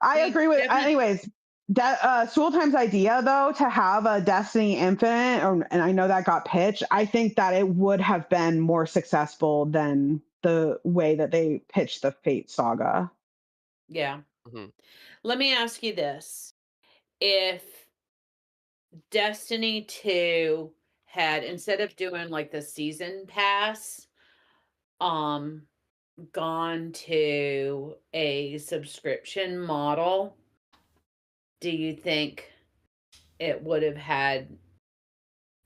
I agree with anyways. Sooltime's idea, though, to have a Destiny Infinite, and I know that got pitched, I think that it would have been more successful than the way that they pitched the Fate Saga.
Yeah. Mm-hmm. Let me ask you this. If Destiny 2 had, instead of doing the season pass, gone to a subscription model, do you think it would have had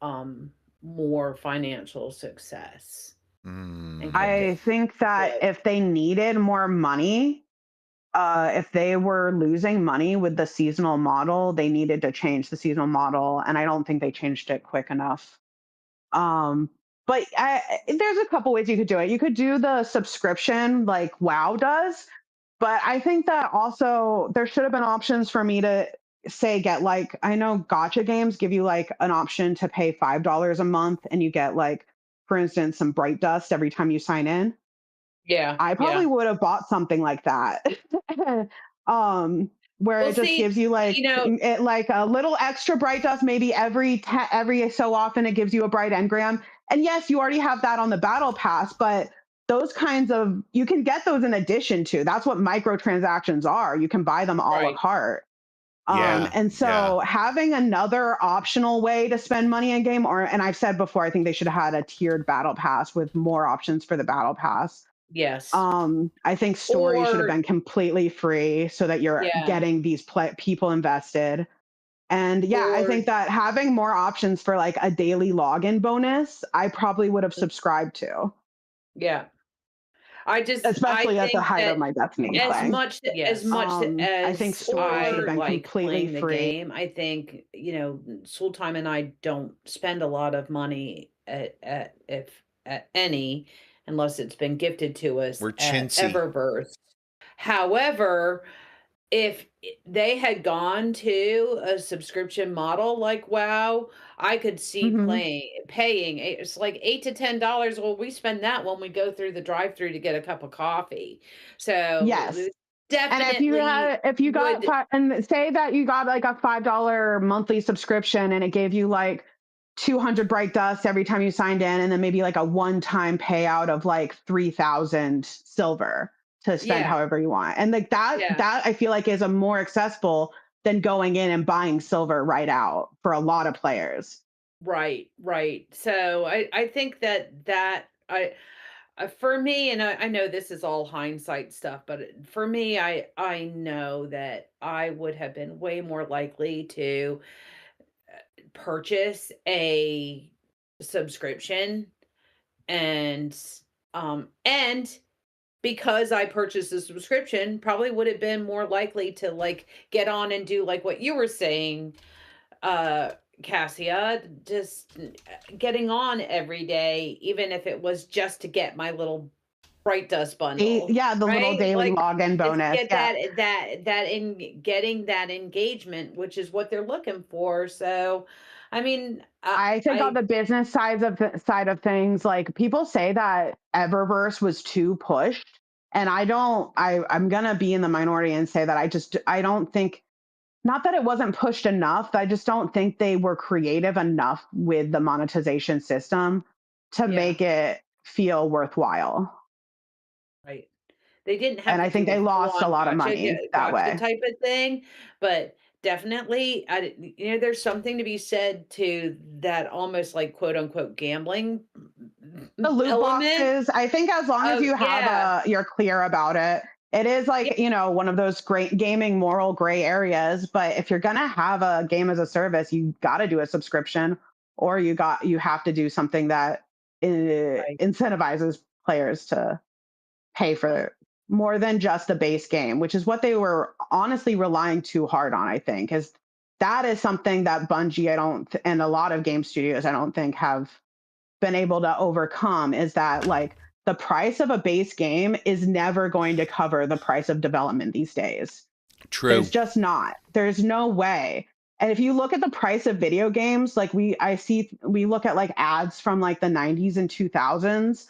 more financial success?
I think that if they needed more money, if they were losing money with the seasonal model, they needed to change the seasonal model, and I don't think they changed it quick enough. But there's a couple ways you could do it. You could do the subscription like WoW does, but I think that also there should have been options for me to say get like, I know gacha games give you like an option to pay $5 a month and you get like, for instance, some bright dust every time you sign in.
Yeah.
I probably would have bought something like that. Where it just gives you like like a little extra bright dust, maybe every so often it gives you a bright engram. And yes, you already have that on the battle pass, but those kinds of, you can get those in addition to. That's what microtransactions are. You can buy them a la carte. And so having another optional way to spend money in game, and I've said before, I think they should have had a tiered battle pass with more options for the battle pass.
Yes.
I think story should have been completely free so that you're getting these people invested. And I think that having more options for like a daily login bonus, I probably would have subscribed to.
Yeah.
Especially at the height of my Destiny
as
playing.
much as
I think story should have been
like
completely
playing the
free.
game, I think, you know, Sooltime and I don't spend a lot of money at any, unless it's been gifted to us.
We're
at
chintzy.
Eververse. However, if they had gone to a subscription model like WoW, I could see paying. It's like $8 to $10. Well, we spend that when we go through the drive-through to get a cup of coffee. So
yes,
definitely.
And if you got and say that you got like a $5 monthly subscription and it gave you like 200 bright dust every time you signed in, and then maybe like a one-time payout of like 3,000 silver to spend however you want. And like that I feel like is a more accessible than going in and buying silver right out for a lot of players.
Right. So I think that for me, and I know this is all hindsight stuff, but for me, I know that I would have been way more likely to purchase a subscription, and because I purchased a subscription, probably would have been more likely to like get on and do like what you were saying, Cassia, just getting on every day, even if it was just to get my little bright dust bundle.
The little daily login bonus.
Get getting that engagement, which is what they're looking for. So, I mean,
I think on the business side of things, like people say that Eververse was too pushed, and I'm gonna be in the minority and say that I don't think, not that it wasn't pushed enough, I just don't think they were creative enough with the monetization system to make it feel worthwhile.
Right. They didn't have,
and I think they lost a lot of money that way.
Type of thing, but definitely, there's something to be said to that, almost like quote unquote gambling.
The loot boxes. I think as long as you have you're clear about it. It is like, one of those great gaming moral gray areas. But if you're gonna have a game as a service, you got to do a subscription, or you have to do something that incentivizes players to pay for more than just the base game, which is what they were honestly relying too hard on. I think that is something that Bungie, and a lot of game studios, I don't think have been able to overcome, is that like the price of a base game is never going to cover the price of development these days.
True.
There's just not. There's no way. And if you look at the price of video games, like we look at like ads from like the 90s and 2000s,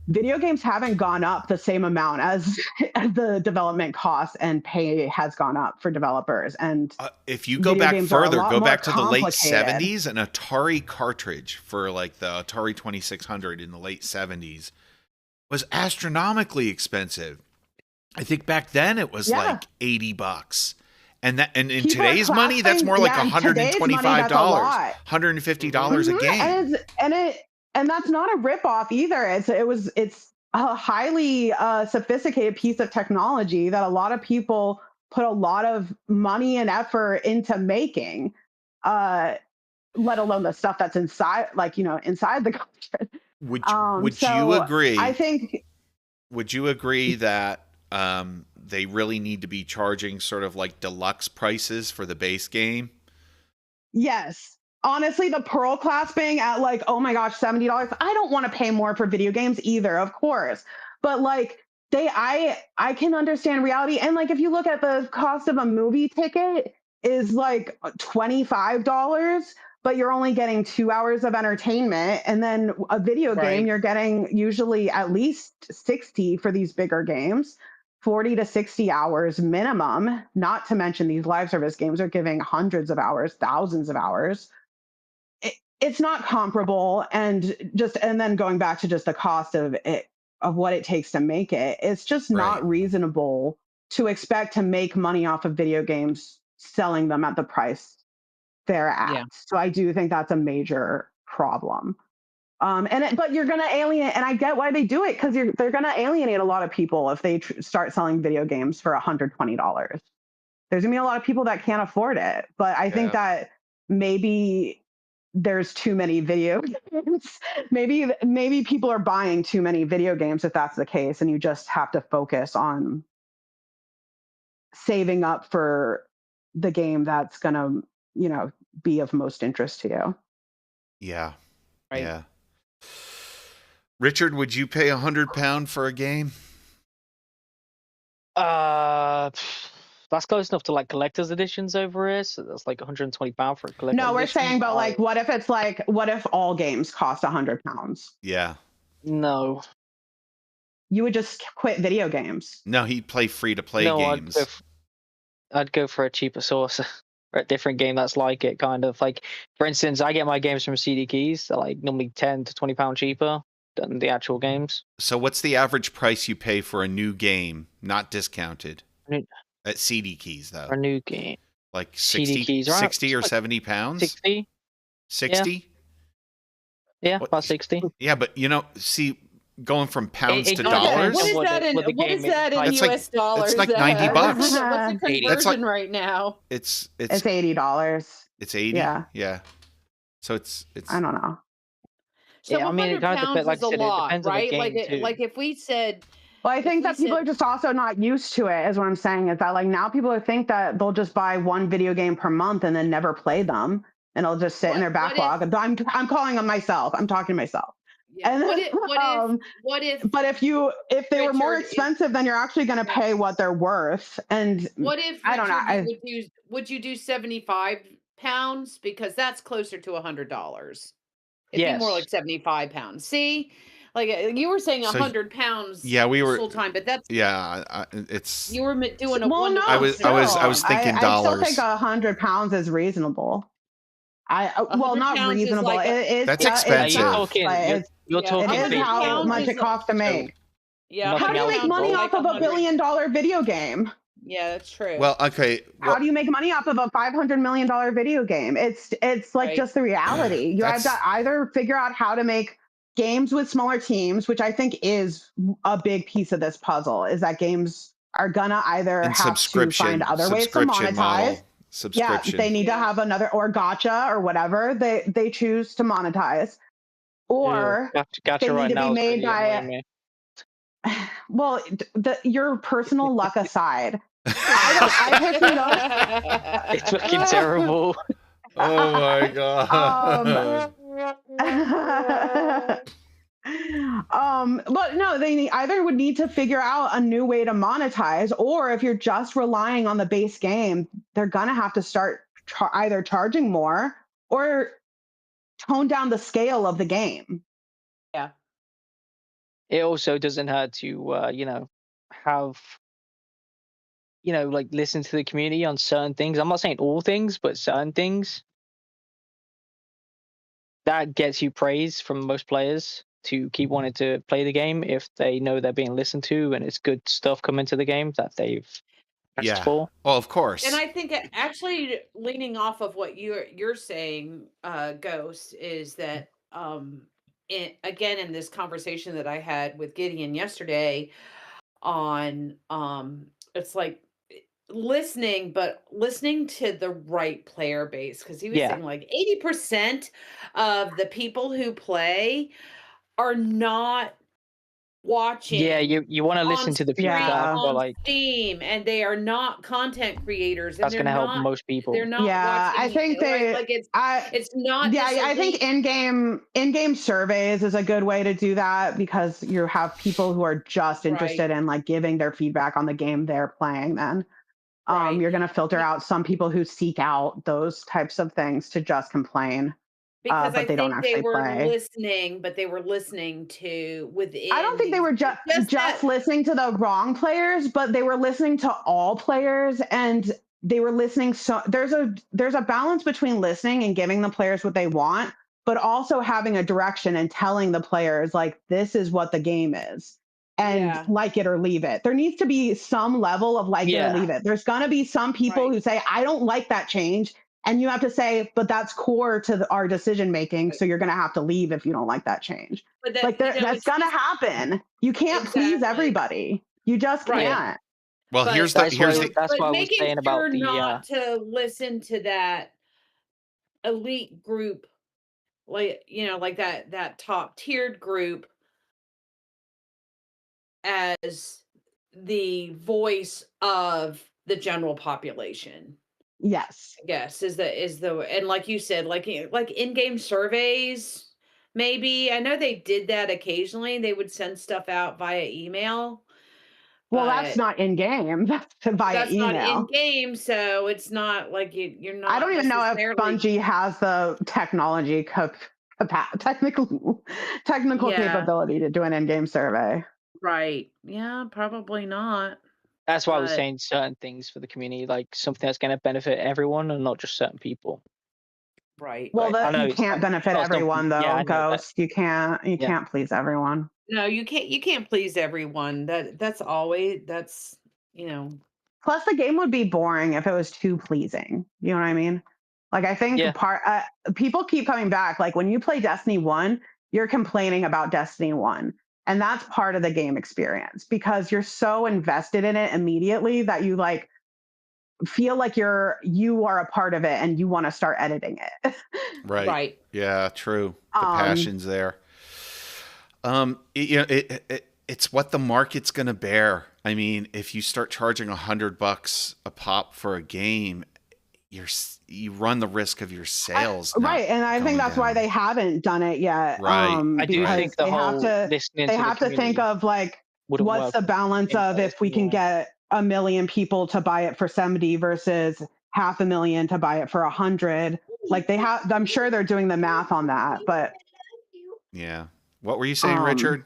video games haven't gone up the same amount as the development costs and pay has gone up for developers. And
if you go back further, go back to the late 70s, an Atari cartridge for like the Atari 2600 in the late 70s was astronomically expensive. I think back then it was like $80. And in today's money, that's more like $125, $150 a game.
And that's not a ripoff either. It's a highly sophisticated piece of technology that a lot of people put a lot of money and effort into making, let alone the stuff that's inside, inside the cartridge.
Would you agree?
I think.
Would you agree that they really need to be charging sort of like deluxe prices for the base game?
Yes. honestly, the Pearl class being at like, oh my gosh, $70. I don't want to pay more for video games either, of course. But like I can understand reality. And like if you look at the cost of a movie ticket is like $25, but you're only getting 2 hours of entertainment. And then a video game, you're getting usually at least 60 for these bigger games. 40 to 60 hours minimum, not to mention these live service games are giving hundreds of hours, thousands of hours. It's not comparable. And then going back to just the cost of it, of what it takes to make it, it's just not reasonable to expect to make money off of video games selling them at the price they're at. Yeah. So I do think that's a major problem. But you're going to alienate, and I get why they do it, because they're going to alienate a lot of people if they start selling video games for $120. There's going to be a lot of people that can't afford it. But I think that maybe there's too many video games. Maybe people are buying too many video games if that's the case, and you just have to focus on saving up for the game that's going to, be of most interest to you.
Yeah. Right. Yeah. Richard, would you pay £100 for a game?
That's close enough to like collector's editions over here, so that's like £120 for a collector's
No, we're
edition.
saying, but like, what if all games cost £100?
Yeah.
No.
You would just quit video games.
No, he'd play free-to-play games.
I'd go for a cheaper source. Or a different game that's like it, kind of. Like, for instance, I get my games from CD Keys. They're like normally £10 to £20 cheaper than the actual games.
So what's the average price you pay for a new game, not discounted? At CD Keys, though.
For a new game.
Like 60 or £70?
60.
60?
Yeah, about 60.
Yeah, but see, going from pounds to dollars.
What is that in US dollars?
It's like $90.
What's the conversion right now?
It's
$80.
It's 80. Yeah. So it's.
I don't know.
So yeah, I mean, it kind of depends. Like, a lot, right? Like if we said.
Well, I think that people are just also not used to it. Is what I'm saying. Is that like now people think that they'll just buy one video game per month and then never play them, and it'll just sit in their backlog. I'm calling on myself. I'm talking to myself.
Yeah. And what if?
But if they were more expensive, then you're actually going to pay what they're worth. And
what if?
I don't know.
Would you do £75 because that's closer to $100? It'd be more like £75. See, like you were saying, £100.
Yeah, we were
Sooltime, but that's
it's.
You were doing a.
Well, no,
I was thinking dollars.
I still think £100 is reasonable. Not reasonable.
That's expensive.
You're talking
it is how much it costs to make.
Yeah.
How do you make money off of a $1 billion video game?
Yeah, that's true.
Well, okay.
How do you make money off of a $500 million video game? It's like just the reality. You have to either figure out how to make games with smaller teams, which I think is a big piece of this puzzle, is that games are gonna either have to find other ways to monetize.
Subscription.
Yeah, they need to have another or gacha or whatever they choose to monetize, or
gacha
they need
right
to
now
be made by. Well, your personal luck aside, I picked it up.
It's fucking terrible.
Oh my god.
But no, they either would need to figure out a new way to monetize, or if you're just relying on the base game, they're gonna have to start either charging more or tone down the scale of the game.
Yeah.
It also doesn't hurt to have like listen to the community on certain things. I'm not saying all things, but certain things. That gets you praise from most players to keep wanting to play the game if they know they're being listened to and it's good stuff coming to the game that they've asked for.
Well, of course.
And I think actually leaning off of what you're saying, Ghost, is that again in this conversation that I had with Gideon yesterday on it's like listening to the right player base, because he was saying like 80% of the people who play are not watching.
Yeah, you want to listen to the feedback,
on
like
Steam, and they are not content creators. And
that's going to help most people.
They're not. Yeah,
I think
it's not.
Yeah, I think in-game surveys is a good way to do that, because you have people who are just interested in like giving their feedback on the game they're playing. Then, you're going to filter out some people who seek out those types of things to just complain.
Because
but they don't actually
they were
play.
listening, but they were listening to within.
I don't think they were just listening to the wrong players, but they were listening to all players, and they were listening. So there's a balance between listening and giving the players what they want, but also having a direction and telling the players like, this is what the game is, and like it or leave it. There needs to be some level of like it or leave it. There's gonna be some people who say, I don't like that change. And you have to say, but that's core to our decision making. So you're going to have to leave if you don't like that change. But that's going to happen. You can't please everybody. You just can't.
Well,
that's
why I was saying about the
not to listen to that elite group, like like that top tiered group, as the voice of the general population.
Yes.
I guess is the and like you said, like in-game surveys, maybe. I know they did that occasionally. They would send stuff out via email.
Well, that's not in-game. That's via email.
That's not in-game, so it's not like you're not.
I don't even know if Bungie has the technology technical capability to do an in-game survey.
Right. Yeah, probably not.
That's why I was saying certain things for the community, like something that's going to benefit everyone and not just certain people.
Right.
Well, you can't benefit everyone, though, Ghost. You can't please everyone.
No, you can't please everyone. That's always
Plus, the game would be boring if it was too pleasing. You know what I mean? Like, I think people keep coming back. Like, when you play Destiny 1, you're complaining about Destiny 1. And that's part of the game experience, because you're so invested in it immediately that you like feel like you are a part of it and you want to start editing it.
Right. Yeah, true. The passion's there. It's what the market's going to bear. I mean, if you start charging $100 a pop for a game, you run the risk of your sales.
Right. And I think that's why they haven't done it yet.
Right.
I do think they have
to think of like, what's the balance of if we can get 1 million people to buy it for 70 versus 500,000 to buy it for 100. Like I'm sure they're doing the math on that, but.
Yeah. What were you saying, Richard?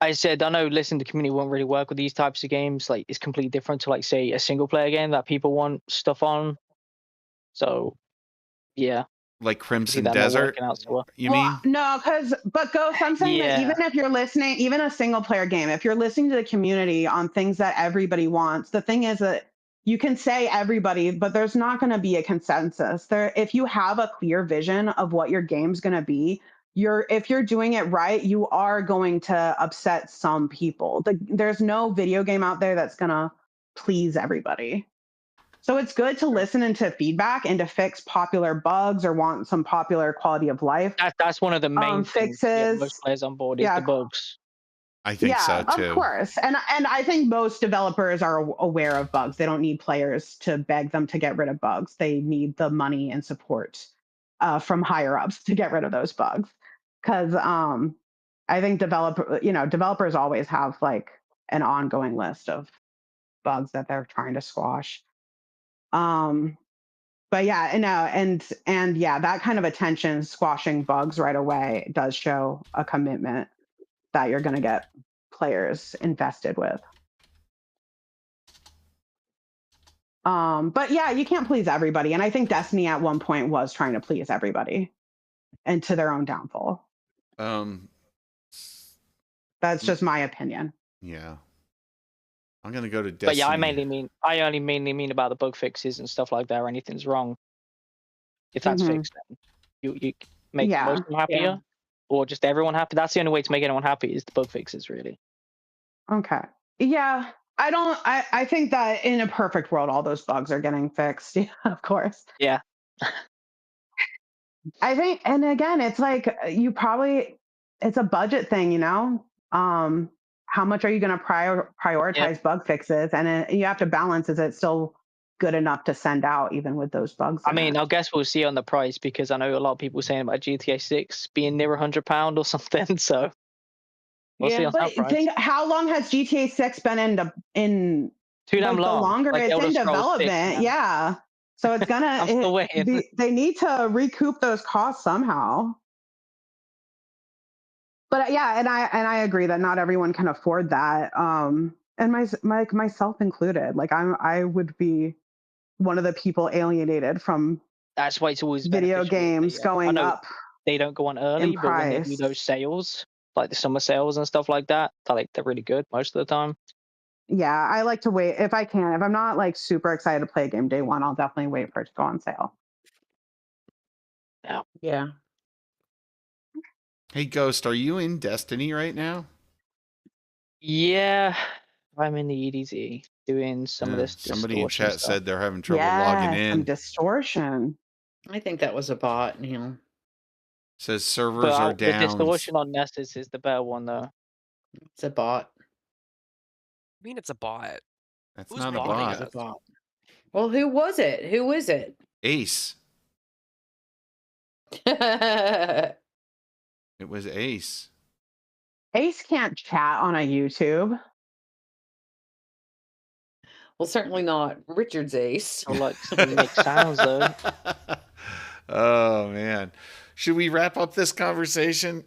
I said, I know, listen, the community won't really work with these types of games. Like, it's completely different to, like, say, a single-player game that people want stuff on. So, yeah.
Like Crimson Desert, you mean?
No, but Ghost, I'm saying that even if you're listening, even a single-player game, if you're listening to the community on things that everybody wants, the thing is that you can say everybody, but there's not going to be a consensus. If you have a clear vision of what your game's going to be, if you're doing it right, you are going to upset some people. There's no video game out there that's going to please everybody. So it's good to listen into feedback and to fix popular bugs or want some popular quality of life.
That's one of the main
fixes.
Most players on board is the bugs.
I think so too.
Of course. And I think most developers are aware of bugs. They don't need players to beg them to get rid of bugs. They need the money and support from higher ups to get rid of those bugs. Because I think developers always have like an ongoing list of bugs that they're trying to squash. But yeah, and yeah, that kind of attention, squashing bugs right away, does show a commitment that you're going to get players invested with. But yeah, you can't please everybody, and I think Destiny at one point was trying to please everybody, and to their own downfall. That's just my opinion.
Yeah. I'm gonna go to Destiny.
But yeah, I only mainly mean about the bug fixes and stuff like that, or anything's wrong. If that's fixed, then you make most of them happier, or just everyone happy. That's the only way to make anyone happy is the bug fixes, really.
Okay. Yeah. I think that in a perfect world, all those bugs are getting fixed. Yeah, of course.
Yeah.
I think, and again, it's like it's a budget thing, how much are you going to prioritize bug fixes? And you have to balance, is it still good enough to send out even with those bugs?
I mean, I guess we'll see on the price, because I know a lot of people saying about GTA 6 being near £100 or something. So we'll see on that price.
How long has GTA 6 been in
too damn long?
The longer
like
it's
Elder
in
Scrolls
development,
6,
yeah. So it's gonna.
I'm still waiting.
They need to recoup those costs somehow. But yeah, and I agree that not everyone can afford that. And myself included. Like I would be one of the people alienated from.
That's why it's always
video games going up.
They don't go on early, but when they do those sales, like the summer sales and stuff like that, they're really good most of the time.
Yeah, I like to wait if I can. If I'm not like super excited to play a game day one, I'll definitely wait for it to go on sale.
Yeah.
Hey, Ghost, are you in Destiny right now?
Yeah, I'm in the EDZ doing some of this.
Somebody in chat said they're having trouble logging in.
Some distortion.
I think that was a bot, Neil.
Says servers are down.
The distortion on Nessus is the better one, though.
It's a bot.
I mean, it's a bot.
That's not a bot.
It's a bot. Well, who was it? Who is it?
Ace. It was Ace.
Ace can't chat on a YouTube.
Well, certainly not Richard's Ace.
I like to make sounds, though.
Oh, man. Should we wrap up this conversation?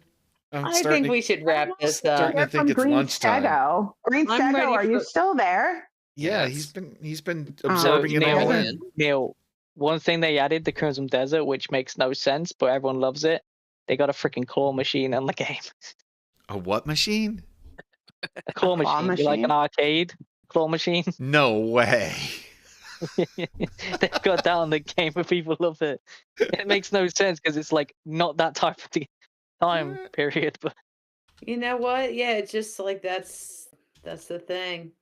I think we should wrap this up.
Starting to think it's lunchtime.
Greenstego, are you still there?
Yeah, he's been absorbing it all in.
Neil, one thing they added, the Crimson Desert, which makes no sense, but everyone loves it. They got a freaking claw machine in the game.
A what machine?
A claw machine. Like an arcade claw machine.
No way.
They've got that on the game, but people love it. It makes no sense because it's like not that type of time period. But
you know what? Yeah, it's just like that's the thing.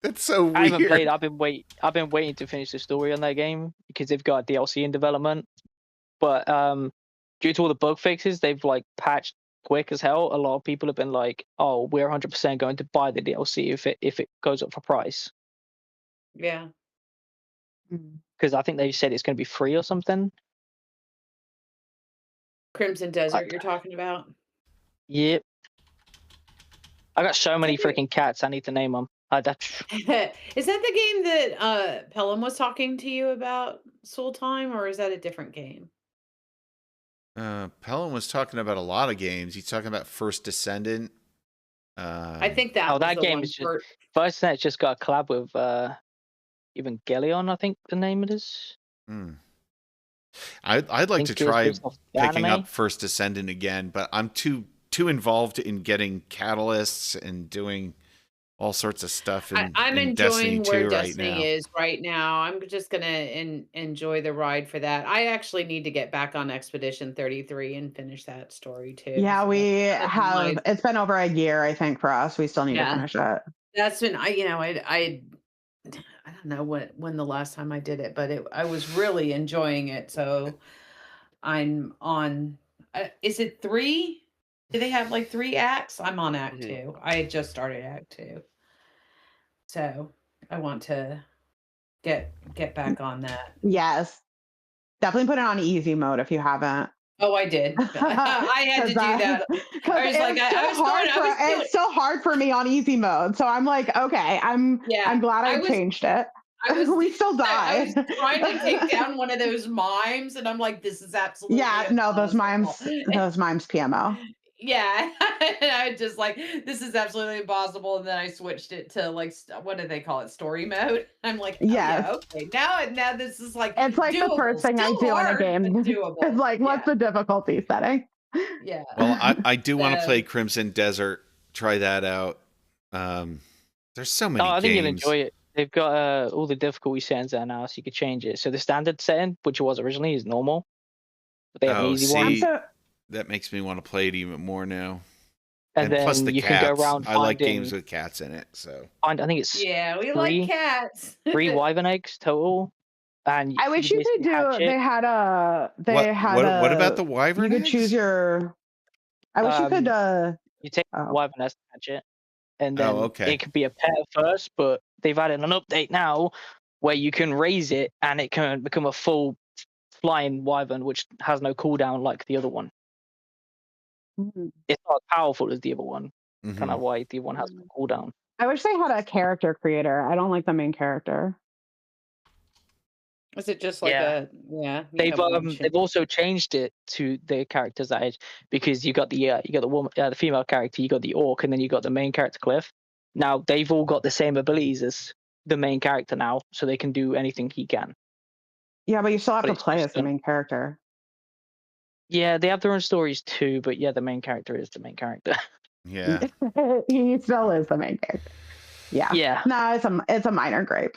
That's so weird.
I haven't played. I've been waiting to finish the story on that game because they've got DLC in development. But due to all the bug fixes, they've like patched quick as hell. A lot of people have been like, "Oh, we're 100% going to buy the DLC if it goes up for price."
Yeah.
Because I think they said it's going to be free or something.
Crimson Desert, you're talking about?
Yep. I got so many freaking cats. I need to name them.
Is that the game that Pelham was talking to you about, Sooltime, or is that a different game?
Pelham was talking about a lot of games. He's talking about First Descendant.
I think that.
That game is just First Descendant. Just got a collab with Evangelion, I think the name it is.
I'd like to try picking up First Descendant again, but I'm too involved in getting catalysts and doing all sorts of stuff.
I'm enjoying where Destiny is right now. I'm just gonna enjoy the ride for that. I actually need to get back on Expedition 33 and finich that story too.
Yeah, so we have. It's been over a year, I think, for us. We still need to finish it.
That's been I don't know when the last time I did it, but I was really enjoying it. So I'm on. Is it 3? Do they have like 3 acts? I'm on Act 2. I had just started Act 2, so I want to get back on that.
Yes, definitely put it on easy mode if you haven't.
Oh, I did. I had to do that. I was like,
it's so hard for me on easy mode. So I'm like, okay, I'm glad I changed it. We still die.
I was trying to take down one of those mimes, and I'm like, this is absolutely
those mimes PMO.
Yeah, and I was just like, this is absolutely impossible. And then I switched it to like, what do they call it? Story mode. I'm like, okay, now this is like,
it's like doable. The first thing I do in a game. It's like, what's the difficulty setting?
Yeah.
Well, I do want to play Crimson Desert. Try that out. There's so many games.
I think you'll enjoy it. They've got all the difficulty settings there now, so you could change it. So the standard setting, which it was originally, is normal. But they have an easy one.
That makes me want to play it even more now.
And then
plus the
you
cats.
Can go around
I like games with cats in it. So
I think it's
we like cats.
3 wyvern eggs total. And
I wish you could do. They had a.
What about the wyvern?
You could choose your. I wish you could
You take
Oh.
Wyvern as catch it, and then
okay.
it could be a pair first, but they've added an update now where you can raise it and it can become a full flying Wyvern, which has no cooldown like the other one.
Mhm.
It's not as powerful as the other one.
Mhm.
Kind of why the one has no cooldown.
I wish they had a character creator. I don't like the main character.
Is it just like
Yeah.
you
They've
have one ship.
they've also changed it to the characters that age because you got the woman, the female character, you got the orc, and then you got the main character Cliff. Now they've all got the same abilities as the main character now, so they can do anything he can.
Yeah, but you still have
But
to
it's
play
just
as the main character.
Yeah, they have their own stories too, but yeah, the main character is the main character.
Yeah.
He still is the main character. Yeah.
Yeah.
No, it's a minor gripe.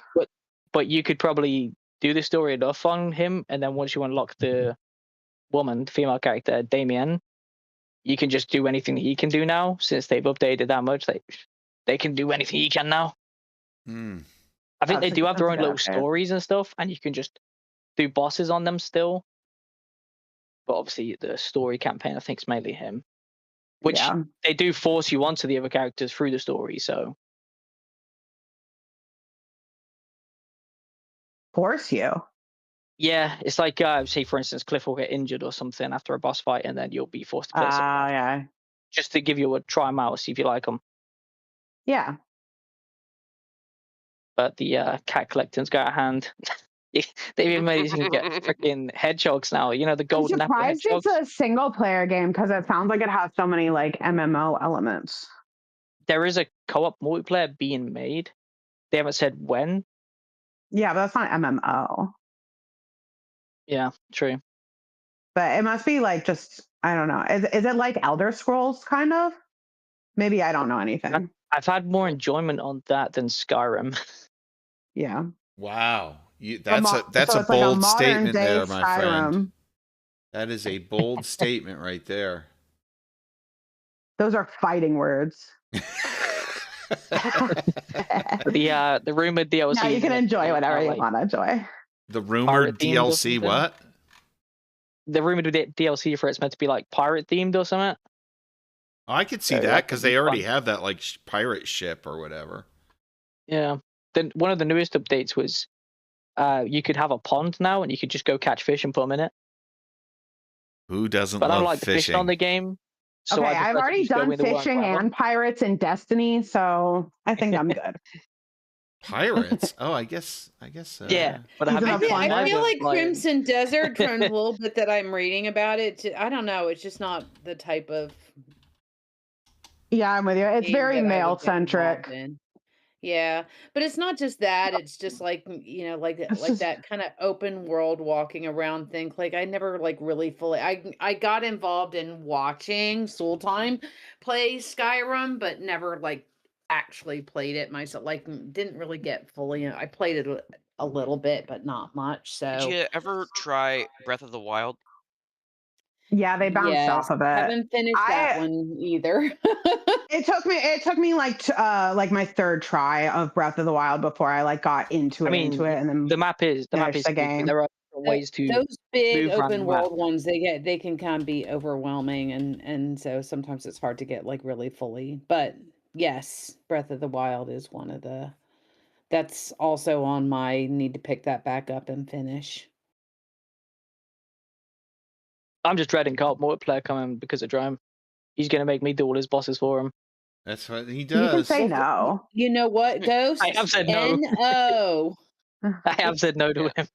But you could probably do the story enough on him, and then once you unlock the woman, the female character, Damien, you can just do anything he can do now. Since they've updated that much, they can do anything he can now.
Mm.
I think they do have their own little
update.
stories and stuff, and you can just do bosses on them still. But obviously, the story campaign, I think, is mainly him. Which they do force you onto the other characters through the story, so.
Force you?
Yeah, it's like, say, for instance, Cliff will get injured or something after a boss fight, and then you'll be forced to play someone.
Yeah.
Just to give you a try them out, see if you like them.
Yeah.
But the cat collecting's got a hand. They've even made it so you can get freaking hedgehogs now. You know, the golden apple
I'm surprised
hedgehogs.
it's a single player game because it sounds like it has so many like MMO elements.
There is a co-op multiplayer being made. They haven't said when.
Yeah, but that's not MMO.
Yeah, true.
But it must be like just, I don't know. Is it like Elder Scrolls kind of? Maybe I don't know anything.
I've had more enjoyment on that than Skyrim.
Yeah.
Wow. That's
so
a
it's like
bold
modern
statement
day
there, my friend.
Skyrim.
That is a bold statement right there.
Those are fighting words.
The rumored DLC.
No, you can enjoy whatever you want to enjoy.
The rumored DLC, what?
The rumored DLC for it's meant to be like pirate themed or something.
Oh, I could see that because they already have that like pirate ship or whatever.
Yeah. Then one of the newest updates was you could have a pond now and you could just go catch fish and put them in it.
Who doesn't
but
love
I don't like
fishing?
the fish on the game. So
okay, I've already done fishing and pirates in Destiny, so I think I'm good.
Pirates? Oh, I guess.
Yeah, but
I feel like Crimson Desert from a little bit that I'm reading about it. I don't know. It's just not the type of.
Yeah, I'm with you. It's very male centric.
Yeah, but it's not just that. It's just like like that kind of open world walking around thing. Like I never like really fully. I got involved in watching Sooltime play Skyrim, but never like actually played it myself. Like didn't really get fully. I played it a little bit, but not much. So
did you ever try Breath of the Wild?
Yeah, they bounced off of it.
Haven't finished that one either.
It took me like my third try of Breath of the Wild before I like got into it, and then
the map is
the game.
There are ways to
those big open world ones. They can kind of be overwhelming, and so sometimes it's hard to get like really fully. But yes, Breath of the Wild is one of the. That's also on my need to pick that back up and finish.
I'm just dreading co-op multiplayer coming because of Drome. He's going to make me do all his bosses for him.
That's what he does.
You can say no.
You know what, Ghost?
I have said no.
No.
I have said no to him.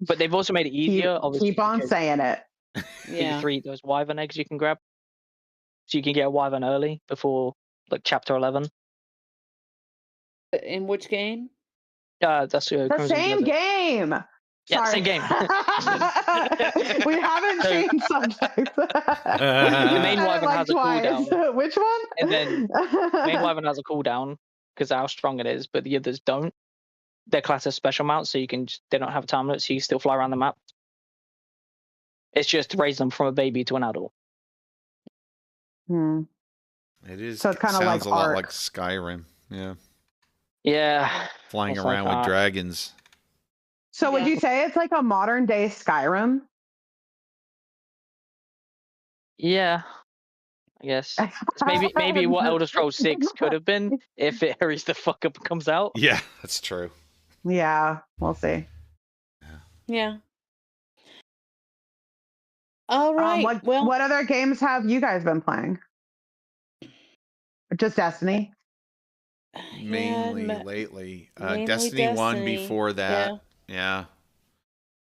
But they've also made it easier.
Keep on saying it.
Yeah.
Those wyvern eggs you can grab. So you can get a wyvern early before like chapter 11.
In which game?
That's
the same game.
Yeah,
Sorry.
same game.
We haven't changed subjects.
The main wyvern has a cooldown.
Which one?
And then the main wyvern has a cooldown because of how strong it is, but the others don't. They're classed as special mounts, so they don't have a time limit, so you still fly around the map. It's just raise them from a baby to an adult.
It is.
So it's kind of
sounds
like
a lot like Skyrim. Yeah.
Yeah.
Flying around with dragons.
So would you say it's like a modern day Skyrim?
Yeah. I guess. It's maybe what Elder Scrolls 6 could have been if it hurries the fuck up and comes out.
Yeah, that's true.
Yeah, we'll see.
Yeah. All right.
What other games have you guys been playing? Just Destiny?
Mainly lately.
mainly
Destiny 1
Destiny.
before that. Yeah.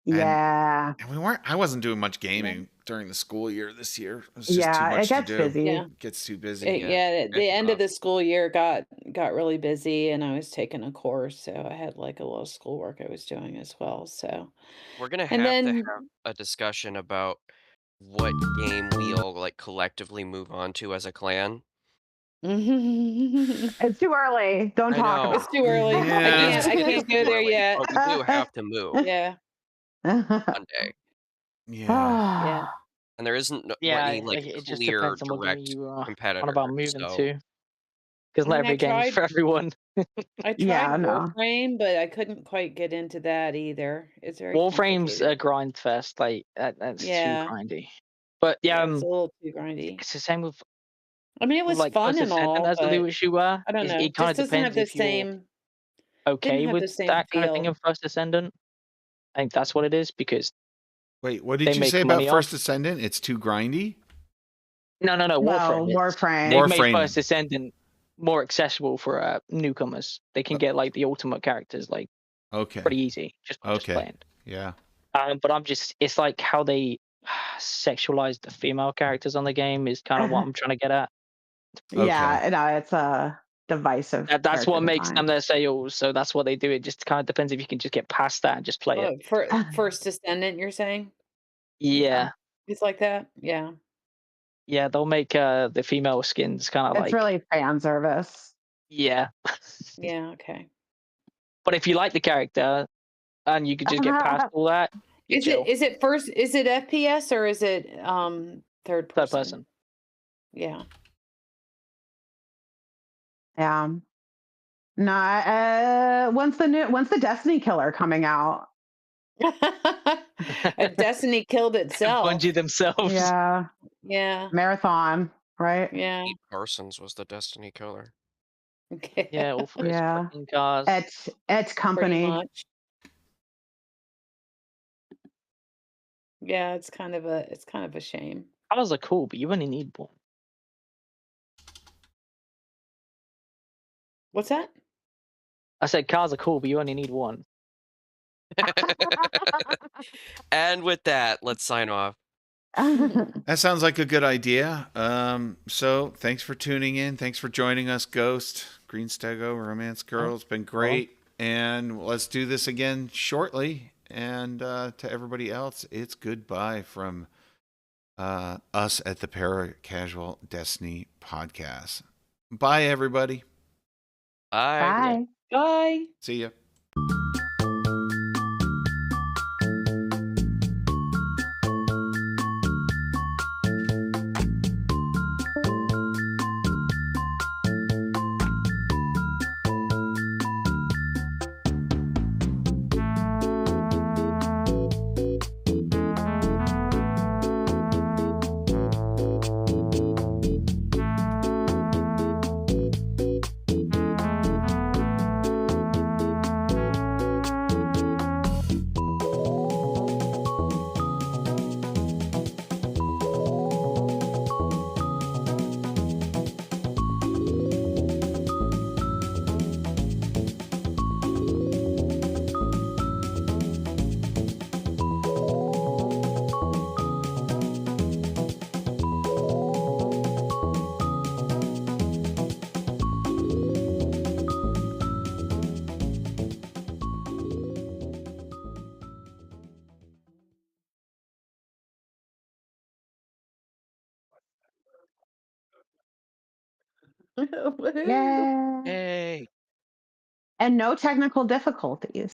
Yeah.
And I wasn't doing much gaming during the school year this year. It was just too
Yeah,
much
it gets
to do.
busy.
Yeah.
It gets too busy.
The end of the school year got really busy, and I was taking a course, so I had like a lot of schoolwork I was doing as well. So
We're gonna
And
have to
then-
have a discussion about what game we'll like collectively move on to as a clan.
It's too early. Don't
I
talk
know.
about
It's too early.
Yeah.
I can't go there yet.
But we do have to move
Yeah.
it.
one day,
Yeah.
Yeah.
and there isn't
Yeah,
any like
it just
clear
depends on what game
direct
you are
competitor.
on about moving
so
to. Because
I
not
mean, I
every game is
tried-
for everyone.
I tried
Yeah, no.
Warframe, but I couldn't quite get into that either. It's very
Warframe's a
complicated.
grind fest. Like that's
Yeah.
too grindy. But yeah,
It's a little too grindy.
it's the same with
I mean, it was
like
fun
First
and all,
Ascendant as the
but
newest you were.
I don't know.
It kind of
Just doesn't have
depends
the
if you're
same.
okay
have the
with
same
that kind of thing
feel.
in First Ascendant. I think that's what it is because
Wait, what did
They
you
make
say about
money
First Ascendant? It's too grindy?
no,
No,
Warframe. is.
Warframe.
They've
Warframe.
made First Ascendant more accessible for newcomers. They can get like the ultimate characters like
Okay.
pretty easy just
Okay.
playing.
Yeah.
But it's like how they sexualize the female characters on the game is kind of what I'm trying to get at.
Yeah, no, it's a divisive.
That's what
character
makes
design.
them their sales. So that's what they do. It just kind of depends if you can just get past that and just play it.
For First Descendant, you're saying?
Yeah,
It's like that? Yeah.
yeah. They'll make the female skins kind of
It's
like
really fan service.
yeah.
Yeah, okay.
But if you like the character and you could just get past all that, you chill.
Is it FPS or is it third person?
Third person.
Yeah.
Yeah. No, when's the Destiny killer coming out?
Destiny killed itself.
Bungie themselves.
Yeah,
Yeah.
marathon, right?
Yeah.
Pete Parsons was the Destiny killer.
Okay.
Yeah, all for his
Yeah.
fucking cars.
It's
Pretty
company.
much. Yeah, it's kind of a shame.
Cars are cool, but you only need one.
What's that?
I said cars are cool, but you only need one.
And with that, let's sign off.
That sounds like a good idea. So thanks for tuning in. Thanks for joining us, Ghost, Greenstego, RomanceGirl. It's been great. And let's do this again shortly. And to everybody else, it's goodbye from us at the Paracasual Destiny podcast. Bye, everybody.
Bye.
Bye.
See ya.
Woohoo.
Yeah.
Yay.
And no technical difficulties.